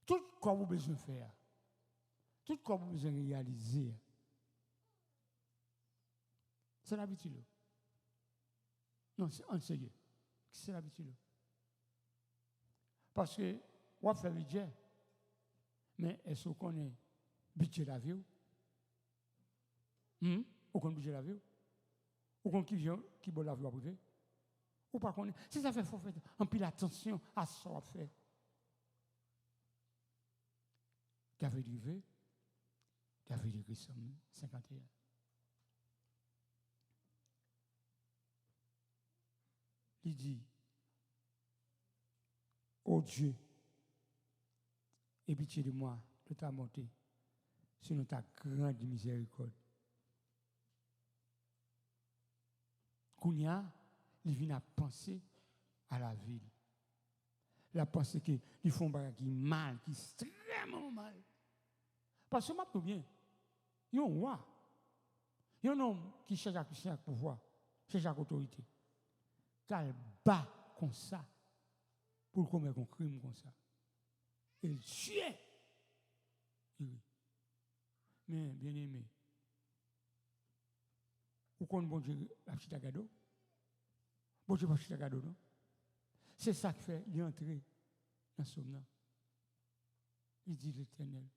Tout ce que vous avez besoin de faire, tout ce que vous avez besoin de réaliser, c'est l'habitude. Non, c'est en sérieux. C'est l'habitude. Parce que, on fait budget, mais est-ce qu'on connaît budget la vie. Aucun budget la vie. Aucun qui vient, qui boit la vie à privé. Ou pas qu'on est. Si ça fait, faut faire un pile attention à ce qu'on fait. David Rivet, David Grissom, 51. Il dit, ô Dieu, aie pitié de moi, de ta bonté, selon ta grande miséricorde. Kounia, il vient à penser à la ville. La pensée qu'ils font des qui mal, qui extrêmement mal. Parce que je bien, il y a un roi, il y a un homme qui cherche à pouvoir, cherche à autorité. Qu'elle bat comme ça pour commettre un crime comme ça. Il tue. Mais bien aimé, ou qu'on bon Dieu la petite agado? Bon Dieu pas petite agado, non? C'est ça qui fait l'entrée dans ce moment. Il dit l'Éternel,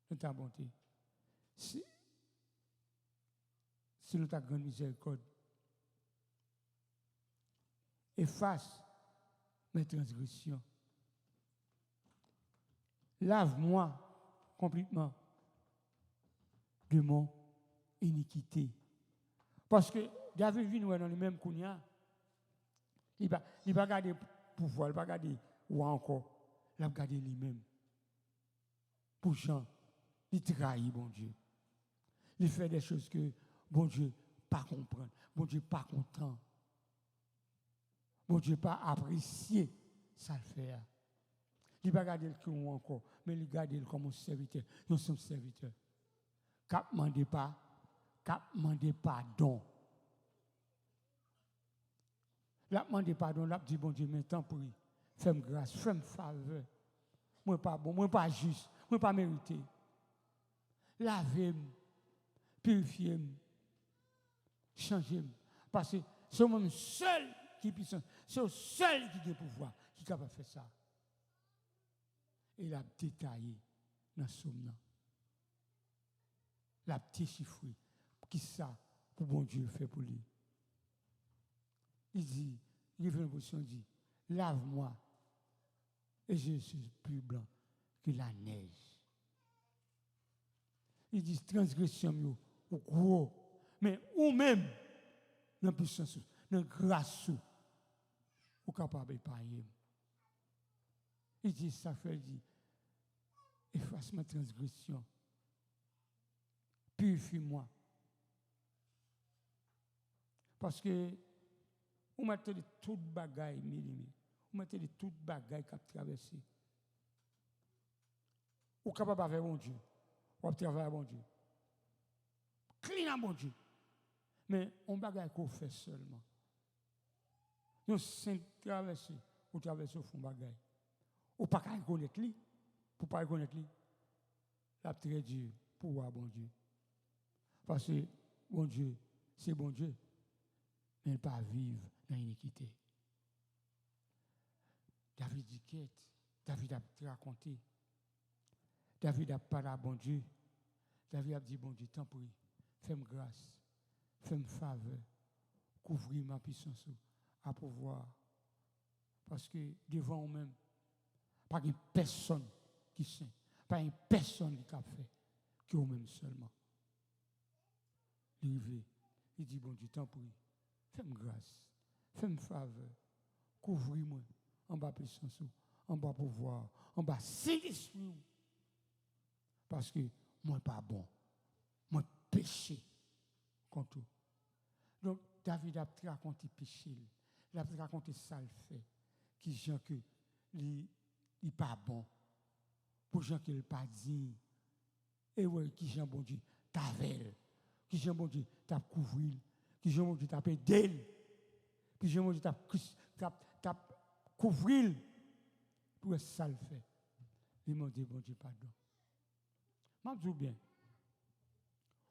de ta bonté, c'est de ta grande miséricorde. Efface mes transgressions. Lave-moi complètement de mon iniquité. Parce que David vient dans le même Kounia, il ne va pas garder pouvoir, il ne va pas garder ou encore, il va garder lui-même. Pour Jean, il trahit bon Dieu. Il fait des choses que bon Dieu pas comprendre, bon Dieu pas content. Bon Dieu pas apprécié ça le fait. Il ne va pas garder le cœur encore, mais il garde comme un serviteur. Nous sommes serviteurs. Cap mandé pardon. La demande pardon, la dit bon Dieu, mais tant pour lui. Fais-moi grâce, fais-moi faveur. Moi pas bon, moi pas juste, moi pas mérité. Lavez-moi, purifiez-moi, changez-moi. Parce que c'est moi seul qui est puissant, c'est le seul qui a le pouvoir, qui est capable de faire ça. Et il a détaillé dans ce moment. La déchiffré. Qui ça pour bon Dieu fait pour lui? Il dit, il fait une position, il dit, lave-moi et je suis plus blanc que la neige. Il dit, transgression, ou gros, mais ou même, dans la puissance, dans la grâce, ou capable de payer. Il dit, ça fait, il dit, efface ma transgression, purifie-moi. Parce que vous mettez de toutes bagailles, vous mettez de toutes bagailles qui ont traversé. Vous êtes capable de faire bon Dieu. Vous travaillez bon Dieu. Clean à bon Dieu. Mais on bagaille qu'on fait seulement. Nous sommes traversés, vous traversez au fond bagaille. Vous ne pouvez pas reconnaître lui. Pour ne pas reconnaître lui. La très dur pour voir bon Dieu. Parce que bon Dieu, c'est bon Dieu. Mais ne pas vivre dans l'iniquité. David dit quête. David a raconté. David a parlé à bon Dieu. David a dit, bon Dieu, tant pis, fais-moi grâce, fais-moi faveur, couvrir ma puissance à pouvoir. Parce que devant nous-mêmes, pas une personne qui sait, pas une personne qui a fait, que nous-mêmes seulement. Il dit, bon Dieu, tant pis, fais-moi grâce, fais-moi faveur, couvrir-moi en bas puissance, en bas pouvoir, en bas Saint-Esprit. Parce que moi, pas bon. Moi, péché contre tout. Donc, David a raconté péché. Il a raconté ça le fait. Qui gens que il pas bon. Pour gens qui ne pas digne. Et ouais, qui gens bon Dieu t'avel. Qui gens bon Dieu t'a couvrir. Qui gens bon Dieu t'a pédé. Qui gens bon Dieu t'a couvrir. Pour ça le fait. Il m'a dit bon Dieu pardon. Je dis bien.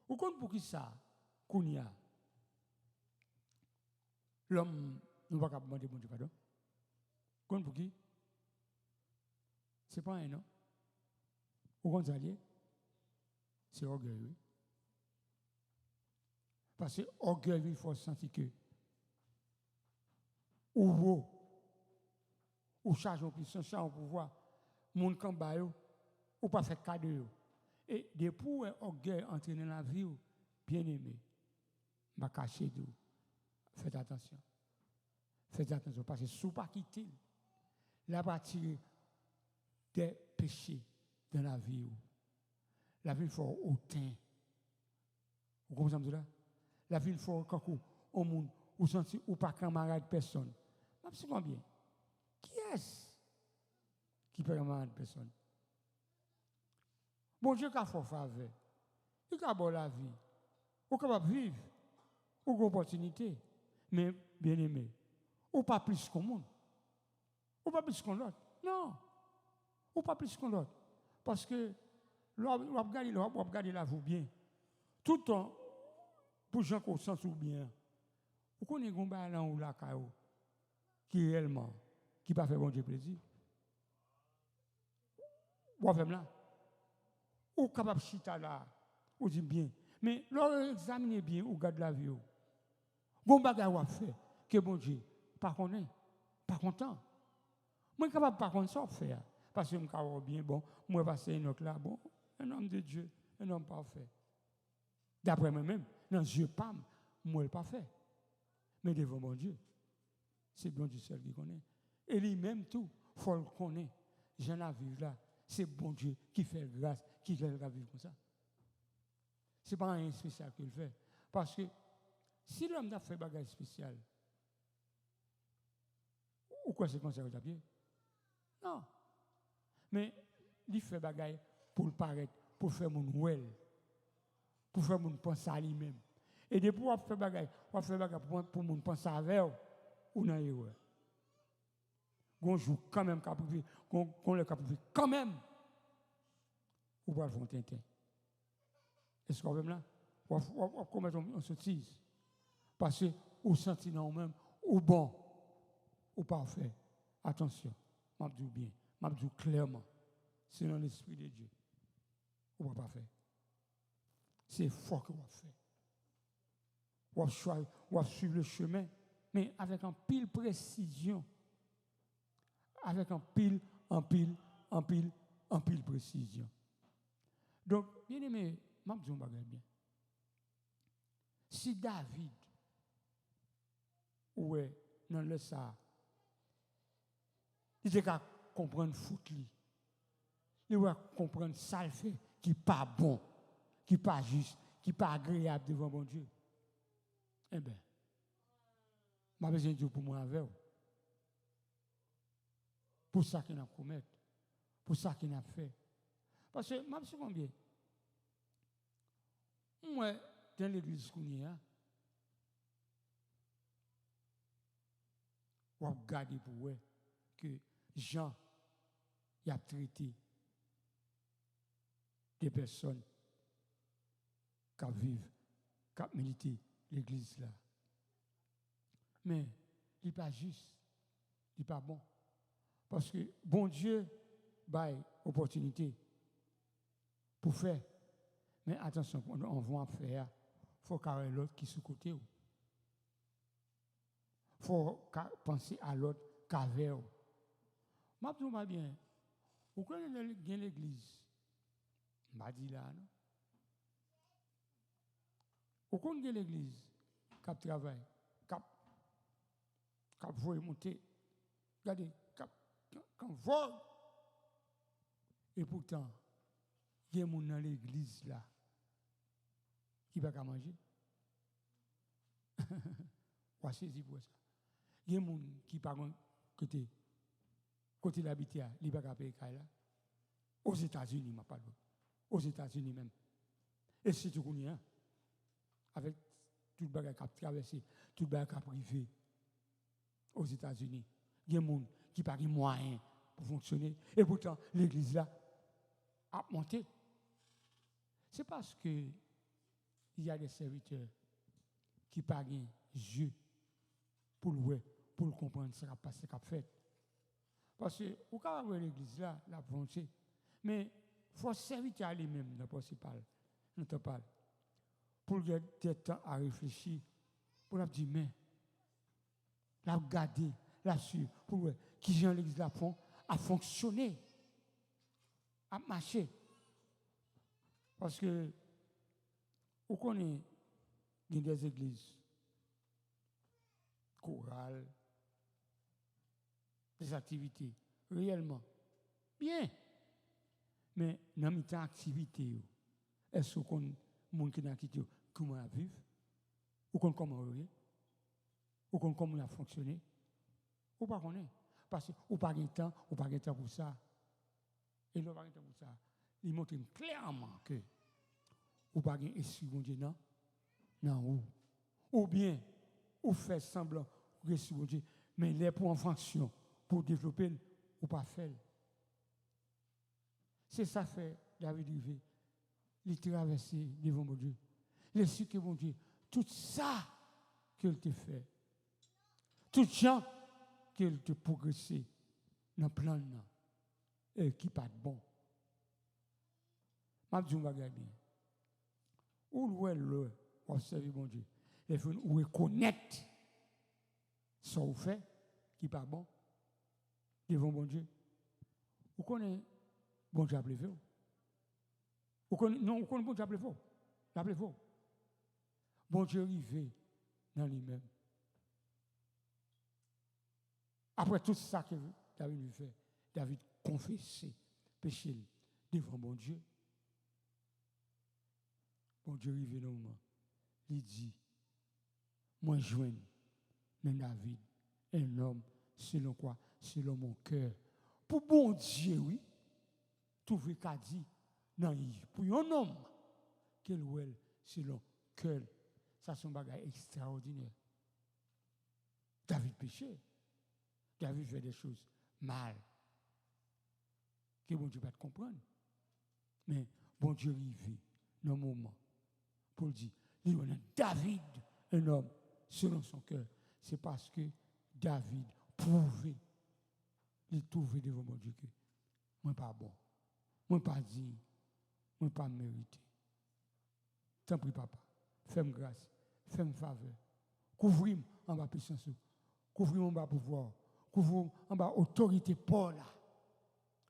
Ou compte pour qui ça, Kounia, l'homme ne va pas demander bon Dieu pardon. Compte pour qui? Ce n'est pas un non. Ou compte ça lié? c'est orgueil. Oui. Parce que orgueil, il faut sentir que ou vous, ou charge en puissance, charge en pouvoir, moun kan ba yo, ou pas faire cadeau yo. Et depuis orgueil entraîner la vie, bien aimé, m'a caché d'où. Faites attention. Faites attention, parce que si vous pas quitter, la va tirer des péchés dans la vie. La vie faut autant. Vous comprenez ça? La vie faut quand au monde, ou senti ou pas camarade personne. Je sais combien. Qui est-ce qui peut camarade personne? Bon Dieu qui a fait faveur. Il a bon la vie. Ou capable de vivre. Ou une opportunité. Mais bien aimé. Ou pas plus qu'au monde. Ou pas plus qu'on l'autre. Non. Ou pas plus qu'on l'autre. Parce que l'on regarde la vie bien. Tout le temps, pour les gens qui se sentent bien, vous connaissez un balan ou la caillou qui réellement, qui ne pas fait bon Dieu plaisir. Vous avez là. Ou capable de chita là, ou dit bien. Mais lorsque examinez bien, ou garde la vie. Bon bagage ou fait, que bon Dieu, pas connaît, pas content. Moi, capable pas contre ça faire. Parce que je suis bien, bon, moi, passer un autre là, bon, un homme de Dieu, un homme parfait. D'après moi-même, dans les yeux pas, moi, il pas fait. Mais devant mon Dieu, c'est bon Dieu seul qui connaît. Et lui-même, tout, il faut le connaître. J'en ai vivre là. C'est bon Dieu qui fait grâce, qui fait la vivre comme ça. Ce n'est pas un spécial qu'il fait. Parce que si l'homme a fait un bagage spécial, ou quoi c'est comme ça au pied? Non. Mais il fait bagage pour le paraître, pour faire mon well, pour faire mon penser à lui-même. Et depuis qu'on fait bagage pour mon penser à lui, ou non erreur. On joue quand même capable, qu'on le capable quand même. Ou pas le fond tintin. Est-ce qu'on veut là? Ou commettre une sottise. Parce que ou senti non même, ou bon, ou parfait. Attention, m'a dit bien, m'a dit clairement. C'est dans l'esprit de Dieu. Ou pas faire. C'est fort que vous faites. Ou suivre le chemin, mais avec un pile précision. Avec un pile précision. Donc, bien aimé, je vais vous dire bien. Si David, ouais, dans le ça, il était comprendre foot li. Il va comprendre ça le fait qui n'est pas bon, qui n'est pas juste, qui n'est pas agréable devant mon Dieu. Eh bien, je vais besoin de Dieu pour moi avec vous. Pour ça qu'il a commis, pour ça qu'il a fait. Parce que, je sais combien. Moi, dans l'église qu'on y a, on va regarder pour voir que Jean il a traité des personnes qui vivent, qui militent l'église là. Mais il n'est pas juste, il n'est pas bon. Parce que bon Dieu baille opportunité pour faire. Mais attention, on va faire, il faut qu'il y ait l'autre qui est sous côté. Il faut penser à l'autre qu'avec. Je me dis bien, vous connaissez l'église? Je me dis là, non? Vous connaissez l'église qui travaille, qui veut monter, regardez, quand vol. Et pourtant, il y a des gens dans l'église là qui ne peuvent pas manger. On va saisir pour ça. Il y a des gens qui par côté l'habitat, ils ne peuvent pas payer là. Aux États-Unis, je parle. Aux États-Unis même. Et si tu connais, avec tout le bagage qui a traversé, tout le bagage qui a privé aux États-Unis, il y a des gens qui n'ont pas de moyens pour fonctionner. Et pourtant, l'église là a monté. C'est parce que il y a des serviteurs qui n'ont pas de yeux pour le comprendre ce qui a passé, ce qui a fait. Parce que, au cas où l'église là, la volonté, mais il faut servir à lui-même, le principal. nous te parle. Pour qu'il y ait des temps à réfléchir, pour la dire, mais, la garder, la suivre, pour voir qui j'ai l'église là à fonctionner, à marcher. Parce que, vous connaissez, il y a des églises, chorales, des activités, réellement, bien. Mais dans mes activités, est-ce qu'on a des gens qui ont quitté comment vivre, ou comment on ou comment on a fonctionné, ou pas connaître. Parce que ou pas de temps, ou pas de temps pour ça. Et le pas de temps pour ça, il montre clairement que ou pas de esprit bon Dieu non ou bien ou fait semblant que esprit bon Dieu, mais il est pour en fonction pour développer ou pas faire. C'est ça fait David Rivé, il traversé devant mon Dieu. Les sucres que mon Dieu, tout ça qu'il te fait, tout gens qu'il te progressé dans le plan et qui pas de bon. Je dis, bien. Où est le observer mon Dieu? Il faut reconnaître ce qu'on fait qui pas bon devant mon Dieu. Vous connaissez bon Dieu appelé faux? Non, vous connaissez bon Dieu appelé faux? L'appelé faux. Bon Dieu arrivé dans lui-même. Après tout ça que David lui fait, David confessait péché devant mon Dieu. Bon Dieu arrivé dans le moment. Il dit, moi joigne dans David, un homme, selon quoi? Selon mon cœur. Pour bon Dieu, oui, tout ce qu'a dit, non, pour un homme, quel est selon cœur. Ça, c'est un bagage extraordinaire. David péché. David fait des choses mal. Que bon Dieu va te comprendre. Mais bon Dieu arrive dans le moment pour dire, il y a David, un homme, selon son cœur. C'est parce que David prouvait, il trouvait devant mon Dieu que moi pas bon, moi pas digne, moi pas mérité. Tant pis papa, fais-moi grâce, fais-moi faveur. Couvre-moi en bas puissance, couvre-moi en bas pouvoir, couvre-moi en bas autorité pour là.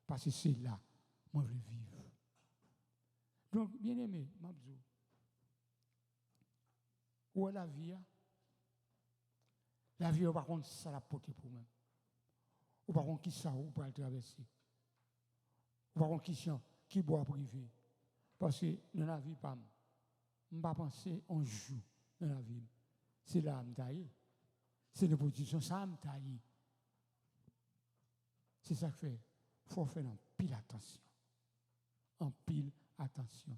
Parce que c'est là, moi je veux vivre. Donc, bien aimé, Mabzou, où est la vie? La vie, par contre, ça la porte pour moi. Ou par contre, qui ça, ou pour le traverser. Ou par contre, qui boit privé. Parce que dans la vie, je ne pas penser on joue dans la vie. C'est là que je taille. C'est une position, ça me taille. C'est ça que fait. Il faut faire en pile attention. En pile attention.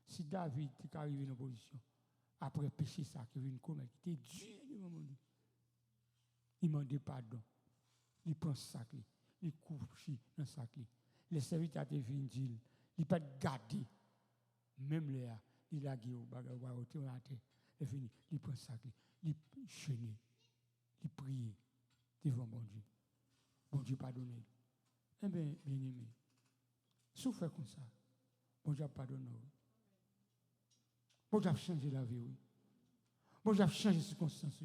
Si David est arrivé dans une position, après péché ça, qui vient commettre, il était dur devant mon Dieu. Il m'a demandé pardon. Il prend ce sac, il couche dans le sac. Les serviteurs te viennent dire, il pas garder. Même là, il a gué au bagage, il fini, il prend ce sac, il chaîne, il prie devant mon Dieu. Bon Dieu pardonne. Eh bien, bien aimé, si vous faites comme ça, bon Dieu pardonne. Bon Dieu a changé la vie. Bon Dieu a changé les circonstances.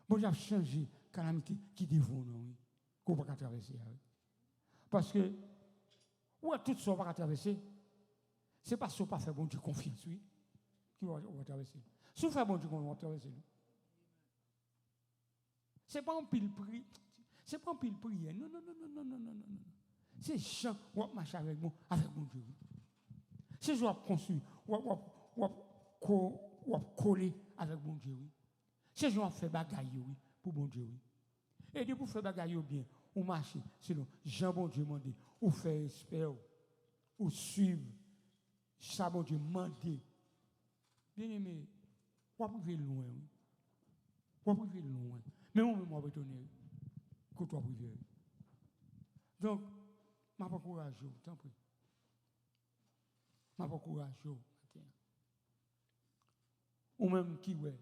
Bon Dieu a changé la calamité qui devant nous. Qu'on ne peut pas traverser. Parce que, ouais, tout ça, on ne peut pas traverser. Ce n'est pas ce qu'on pas fait bon Dieu confiance, oui, qui va traverser. Si vous faites bon Dieu, on va traverser. Ce n'est pas un pile prix. C'est pas un pile prière. Non. C'est Jean qui marche avec moi, avec mon Dieu. C'est Jean qui construit, ou coller avec mon Dieu. C'est Jean qui fait bagaille, oui, pour mon Dieu. Et de pour faire bagaille bien, ou marcher, selon Jean bon Dieu m'a dit, ou faire espère, ou suivre, ça bon Dieu m'a dit. Bien aimé, ou priver loin, oui. Ou priver loin. Mais on va retourner. Que toi privé. Donc, je vais encourager, tant pis. Je vais encourager. Ou même qui, ouais,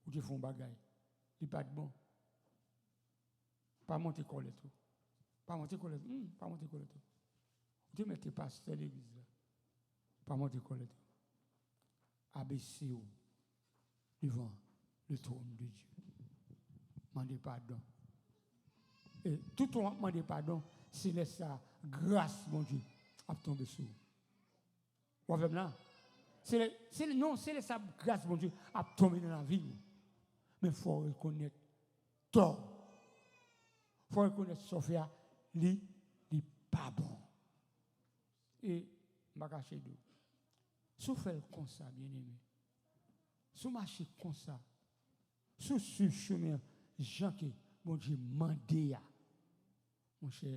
ou tu fais un bagage, il n'est pas de bon. Pas monter collet tout. Pas monter collet. Pas monter collet tout. Tu mets tes pasteur à l'église là. Pas monter colère. Abaissez-vous devant le trône de Dieu. Demandez pardon. Et tout le monde demande pardon, c'est laisser sa grâce, mon Dieu, à tomber sur vous. Vous voyez là? C'est sa grâce, mon Dieu, à tomber dans la vie. Mais il faut reconnaître tort. Il faut reconnaître Sophia, il n'est pas bon. Et, je vais cacher d'eau. Si vous faites comme ça, bien aimé, si vous marchez comme ça, si vous suivez le chemin, Jean qui, mon Dieu, mandé, mon cher,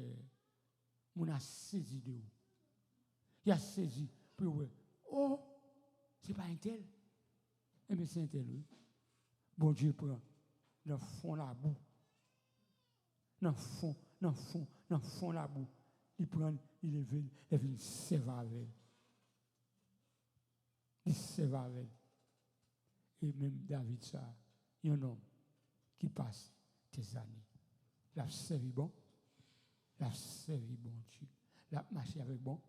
mon a saisi de vous. Il a saisi, puis ouais, oh, c'est pas un tel. Eh bien, c'est un tel, oui. Bon Dieu prend dans le fond la boue. Dans le fond la boue. Il prend, il lève, il sève avec. Il sève avec. Et même David, ça, il y a un homme qui passe des années. Il a servi bon. Il a servi bon Dieu. Il a marché avec bon.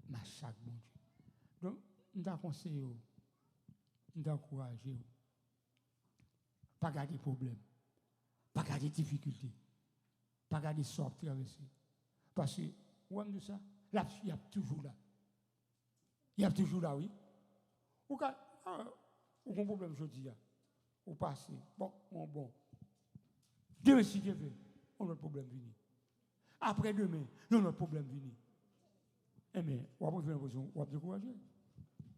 Marché avec bon Dieu. Donc, je t'aconseille, je t'encourage. Pas garder problème. Pas garder difficulté. Pas garder sort traverser. Parce que, vous avez ça, là, il y a toujours là. Il y a toujours là, oui. Ou avez un problème aujourd'hui, vous passez. Bon. Demain, si Dieu veut, on a un problème venu. Après demain, on a un problème venu. Eh bien, on va faire une position, on va décourager.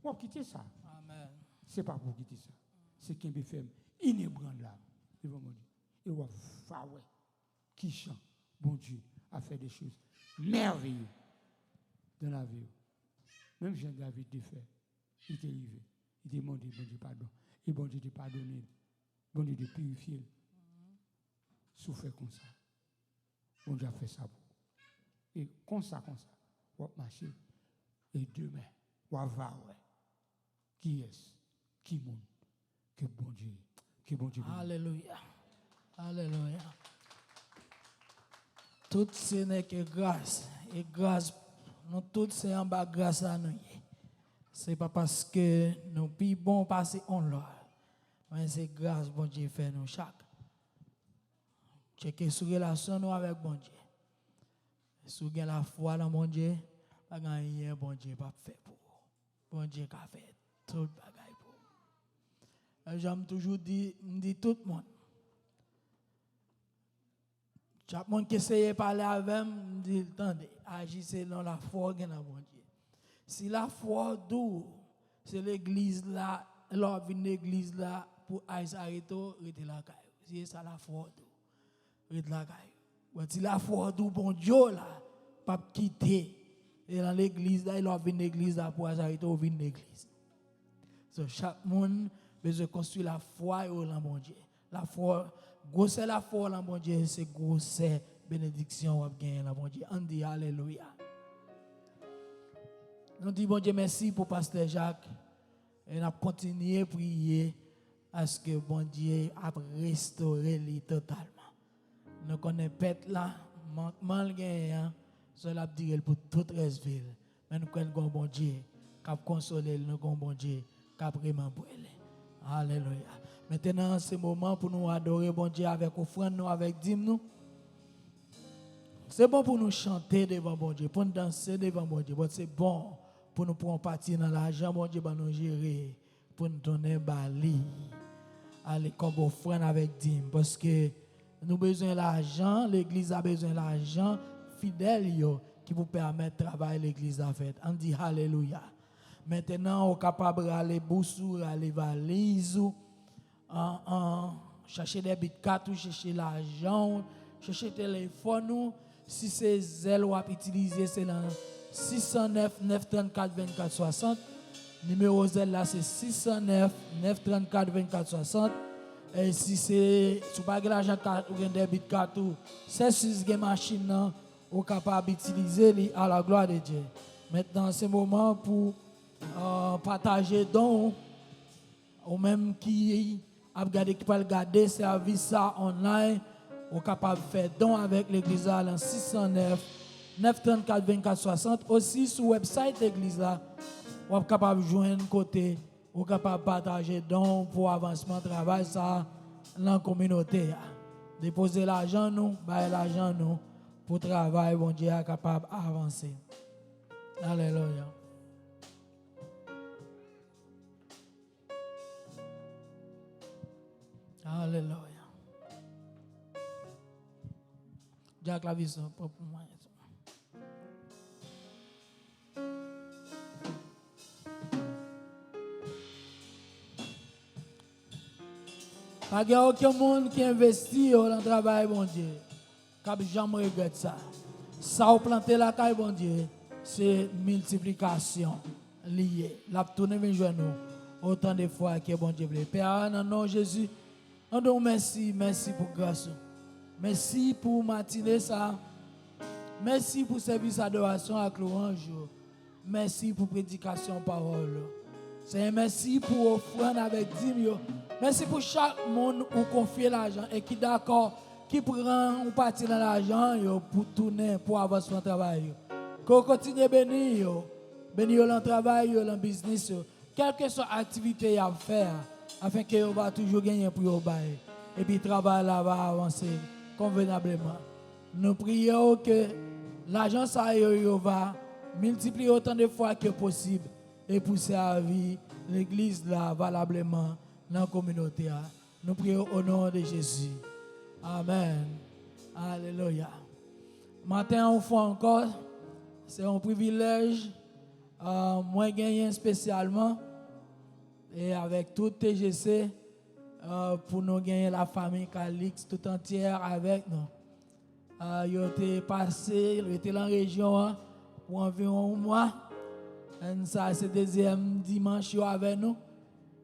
On va quitter ça. Amen. Ce n'est pas pour quitter ça. C'est qu'un peu ferme, inébranlable devant mon Dieu. Et on va faire, qui chante, bon Dieu, a fait des choses merveilleuses dans la vie. Même Jean David l'a fait. Il était arrivé. Il demandait, bon Dieu, pardon. Et bon Dieu, de pardonner. Bon Dieu, de purifier. Souffrir comme ça. Bon Dieu a fait ça. Et comme ça, on va marcher. Et demain, on va voir qui est-ce, qui monte, que bon Dieu. Alléluia. Alléluia. Tout ce n'est que grâce. Et grâce, nous tous c'est en bas grâce à nous. C'est pas parce que nous plus bon passer en l'or. Mais c'est grâce bon Dieu fait nous chaque. Checker sur relation nous avec bon Dieu. Si vous avez la foi dans bon Dieu, pas rien bon Dieu pas fait pour vous. Bon Dieu a fait tout le bagage pour vous. J'aime toujours dire tout le monde. Chaque monde qui essaye de parler avec moi, me dit, attendez, agissez dans la foi dans bon Dieu. Si la foi d'où, c'est l'église là, l'on vient l'église là pour s'arrêter, rester la caille. Si c'est ça la foi d'où, rester la caille. Si la foi d'où, bon Dieu là, pas quitter. Et dans l'église là, il vient l'église là pour s'arrêter, ou vient l'église. Donc chaque monde besoin construire la foi dans bon Dieu. La foi, grosse la foi dans bon Dieu, c'est grosse bénédiction ou gagner dans bon Dieu. On dit alléluia. Nous disons bon Dieu merci pour pasteur Jacques et nous continuons à prier à ce que bon Dieu a restauré lui totalement. Nous connaissons pète là, manquement gagnant, cela dire pour toute Resville. Mais nous connaissons bon Dieu qui a consolé nous bon Dieu qui a vraiment brûlé. Alléluia. Maintenant, c'est le moment pour nous adorer bon Dieu avec offrande, nous avec dîme nous. C'est bon pour nous chanter devant bon Dieu, pour nous danser devant bon Dieu. C'est bon pour nous prendre partie dans l'argent, bon Dieu, pour nous gérer, pour nous donner bali. Aller comme offrande avec dîme. Parce que nous avons besoin de l'argent, l'église a besoin de l'argent fidèle qui vous permet de travailler l'église à fait. On dit alléluia. Maintenant, on est capable d'aller boussou, aller valise, chercher des bits cartes, chercher l'argent, chercher téléphone. Si c'est zèle ou à utiliser, c'est dans 609 934 24 60. Numéro zèle là, c'est 609 934 24 60. Et si c'est sous pas l'argent carte ou des bits cartes, c'est si c'est machine, on est capable d'utiliser à la gloire de Dieu. Maintenant, c'est le moment pour partager donc ou même qui a regardé service ça online ou capable de faire don avec l'église en 609 934 24 60. Aussi, sur le website de l'église, vous êtes capable de joindre côté, vous êtes capable de partager donc pour avancement de travail ça, dans la communauté. Déposer l'argent, nous, bailler l'argent, nous, pour travail, bon Dieu est capable d'avancer. Alléluia. Alléluia. Jack la vie, pour moi. Il n'y a aucun monde qui investit dans le travail, bon Dieu. Cap jamais regrette ça. Ça ou planter la caille, bon Dieu, c'est multiplication liée. La tourner mes genoux autant de fois que bon Dieu veut. Père, dans le nom de Jésus, on donne merci pour grâce. Merci pour matinée ça. Merci pour service d'adoration avec louange. Merci pour prédication parole. C'est merci pour offrande avec dîme. Merci pour chaque monde qui confie l'argent et qui d'accord, qui prend une partie de l'argent pour tourner, pour avancer son travail. Qu'on continue à bénir le travail, le business, quelle que soit l'activité à faire, afin que vous va toujours gagner pour vous. Et puis le travail là va avancer convenablement. Nous prions que l'argent ça va multiplier autant de fois que possible et pour servir l'église là valablement dans la communauté. Nous prions au nom de Jésus. Amen. Alléluia. Matin, on fait encore, c'est un privilège, moi gagner spécialement, et avec tout TGC, pour nous gagner la famille Calix tout entière avec nous. Ils ont été passés, ils étaient dans la région pour environ un mois. Et ça, c'est le deuxième dimanche avec nous.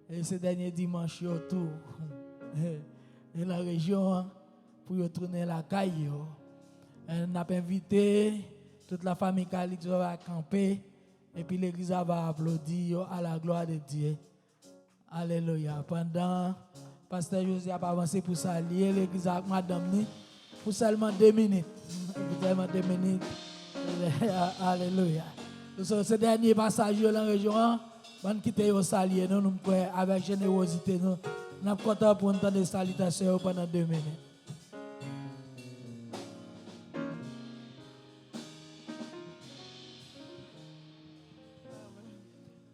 Et ce dernier dimanche, tout. Et la région pour retourner la caille. On a invité toute la famille Calix va camper. Et puis l'église va applaudir à la gloire de Dieu. Alléluia. Pendant Pasteur José a avancé pour s'allier l'église avec madame ni pour seulement 2 minutes. Seulement 2 minutes. Alléluia. Ce dernier passage dans la région, on quitte au salier, nous avec générosité, nous sommes contents pour entendre des salutations pendant 2 minutes.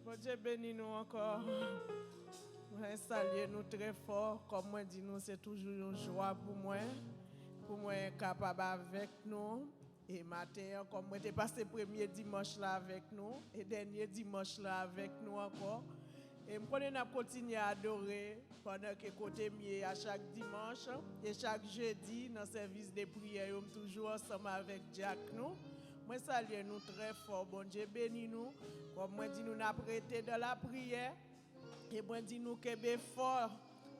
Bon Dieu bénis nous encore. Nous saluer nous très fort. Comme moi dis nous, c'est toujours une joie pour moi capable avec nous. Et matin, comme moi t'ai passé premier dimanche là avec nous et dernier dimanche là avec nous encore. Et nous continuer à adorer pendant que côté mieux à chaque dimanche et chaque jeudi dans le service de prière, nous toujours ensemble avec Jack nous. Moi salue nous très fort. Bon Dieu bénis nous. Comme moi dit nous n'a prêté dans la prière et moi dit nous qu'est fort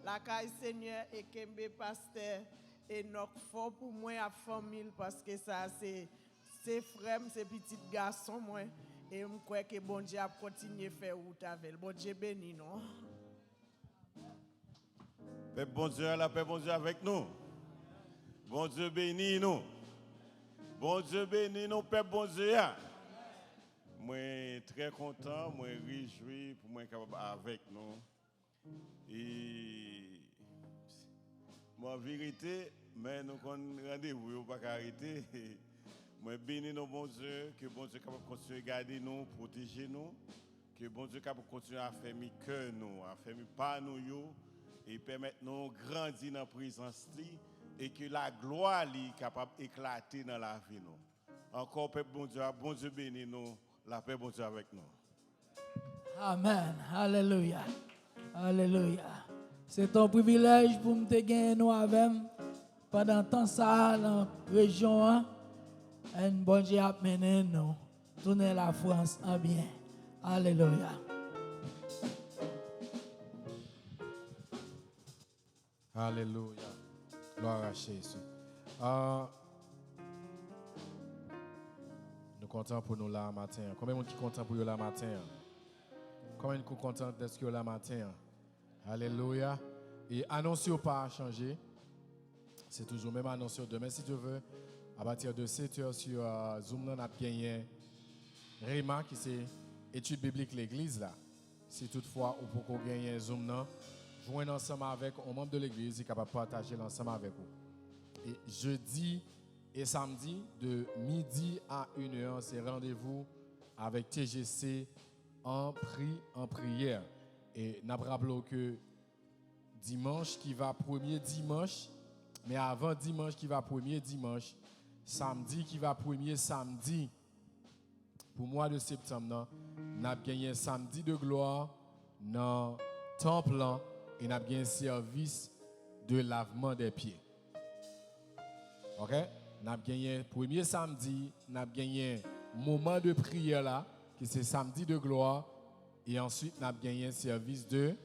la caille Seigneur et qu'est pasteur. Et notre fort pour moi à famille parce que ça c'est frère, c'est petit garçon moi et je crois que bon Dieu a continué à faire route avec. Bon Dieu béni nous. Père bon Dieu, la paix bon Dieu avec nous. Bon Dieu béni nous. Bon Dieu béni nous, Père bon Dieu. Moi très content, moi réjoui pour moi capable avec nous. Et en vérité, mais nous avons rendez-vous, pas arrêter. Moi, bénis nos bon Dieu, que bon Dieu capable continuer à garder nous, protéger nous, que bon Dieu capable continuer à faire mes cœurs nous, à faire mes pas nous, et permettre nous grandir dans la présence et que la gloire est capable d'éclater dans la vie nous. Encore, Père bon Dieu bénis nous, la paix bon Dieu avec nous. Amen. Alléluia. Alléluia. C'est un privilège pour me gagner nous avec pendant tant ça dans la région. Et bon Dieu a mené nous tourner la France en bien. Alléluia. Alléluia. Gloire à Jésus. Nous sommes contents pour nous là matin. Combien de gens sont contents pour nous là matin? Combien de gens sont contents d'être que là matin? Alléluia. Et annoncer ou pas changer. C'est toujours même annoncer demain si tu veux. À partir de 7h sur Zoom, on a gagné Réma qui c'est étude biblique l'église là. Si toutefois ou pour qu'on gagne Zoom là, joindre ensemble avec un membre de l'église qui est capable de partager l'ensemble avec vous. Et jeudi et samedi de midi à 1h, c'est rendez-vous avec TGC en prière. Et nous rappelons que dimanche qui va premier dimanche, mais avant dimanche qui va premier dimanche, samedi qui va premier samedi, pour le mois de septembre, nous avons gagné samedi de gloire dans le temple et nous avons gagné un service de lavement des pieds. Ok? Nous avons gagné premier samedi, nous avons gagné un moment de prière là, qui c'est samedi de gloire, et ensuite nous avons gagné un service de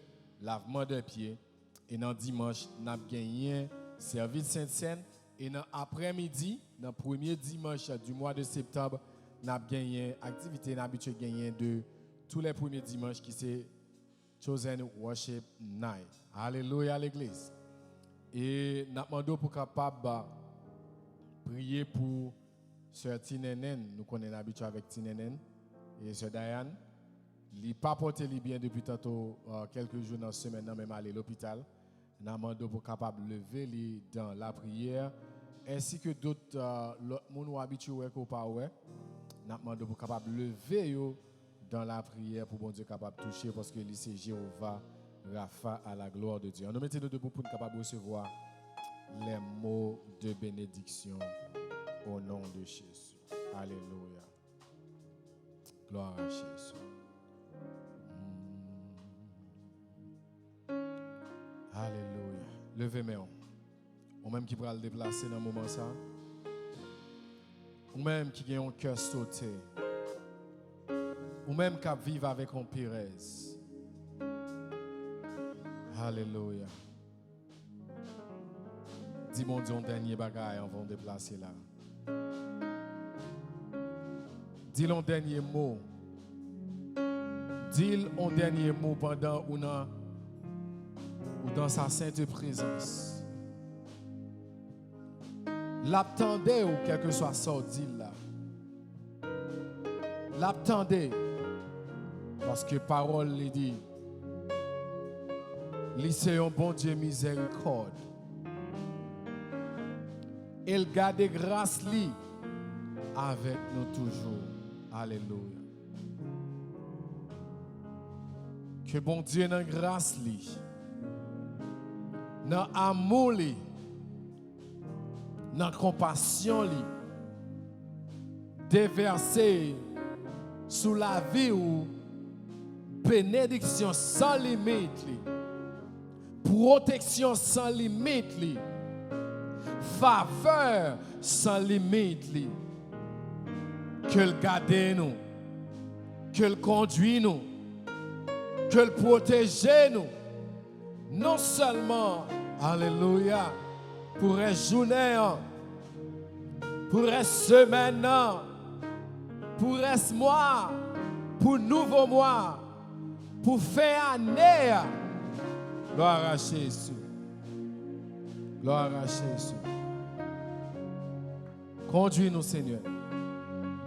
lavement des pieds. Et dans dimanche, nous avons gagné un service Sainte-Seine. Et dans l'après-midi, dans le premier dimanche du mois de septembre, nous avons gagné une activité, nous avons habitué de gagner de tous les premiers dimanches qui c'est Chosen Worship Night. Alléluia à l'église. Et nous avons demandé pour capable prier pour Sœur Tinenen. Nous connaissons l'habitude avec Tinenen et Sœur Diane. Il n'a pas porté les bien depuis tantôt quelques jours dans la semaine, même aller à l'hôpital. Nous avons demandé pour capable lever les dans la prière, ainsi que d'autres gens habitués ou pas. Nous avons demandé pour capable lever dans la prière pour bon Dieu capable de toucher parce que c'est Jéhovah Rapha à la gloire de Dieu. Nous mettons nous debout pour nous capable recevoir les mots de bénédiction au nom de Jésus. Alléluia. Gloire à Jésus. Alléluia. Levez-moi. Ou même qui pourra le déplacer dans le moment ça. Ou même qui a un cœur sauté. Ou même qui vit avec un Pérez. Alléluia. Dis mon Dieu un dernier bagage avant de déplacer là. Dis un dernier mot. Dis un dernier mot pendant ou dans sa sainte présence. L'attendez ou quel que soit sorti là. L'attendez parce que parole lui dit lui c'est un bon Dieu miséricorde. Il garde grâce lui avec nous toujours. Alléluia. Que bon Dieu dans grâce lui, dans amour lui, dans compassion lui, déverser sous la vie ou bénédiction sans limite lui, protection sans limite lui, faveur sans limite lui, que le garde nous, que le conduit nous, que le protège nous, non seulement, alléluia, pour une journée, pour une semaine, pour un mois, pour nouveau mois, pour fin année. Gloire à Jésus. Gloire à Jésus. Conduis-nous, Seigneur.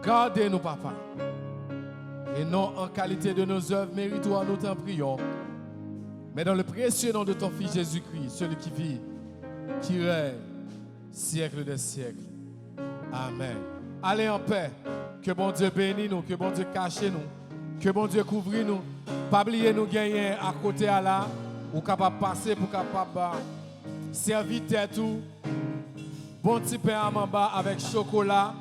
Gardez-nous, Papa. Et non en qualité de nos œuvres méritoires, nous t'en prions. Mais dans le précieux nom de ton Fils Jésus-Christ, celui qui vit, qui règne, siècle des siècles. Amen. Allez en paix. Que bon Dieu bénisse nous, que bon Dieu cache nous, que bon Dieu couvre nous. Pas oublier nous gagner à côté à là, ou capable passer pour capable servir tête tout. Bon petit pain à mamba avec chocolat.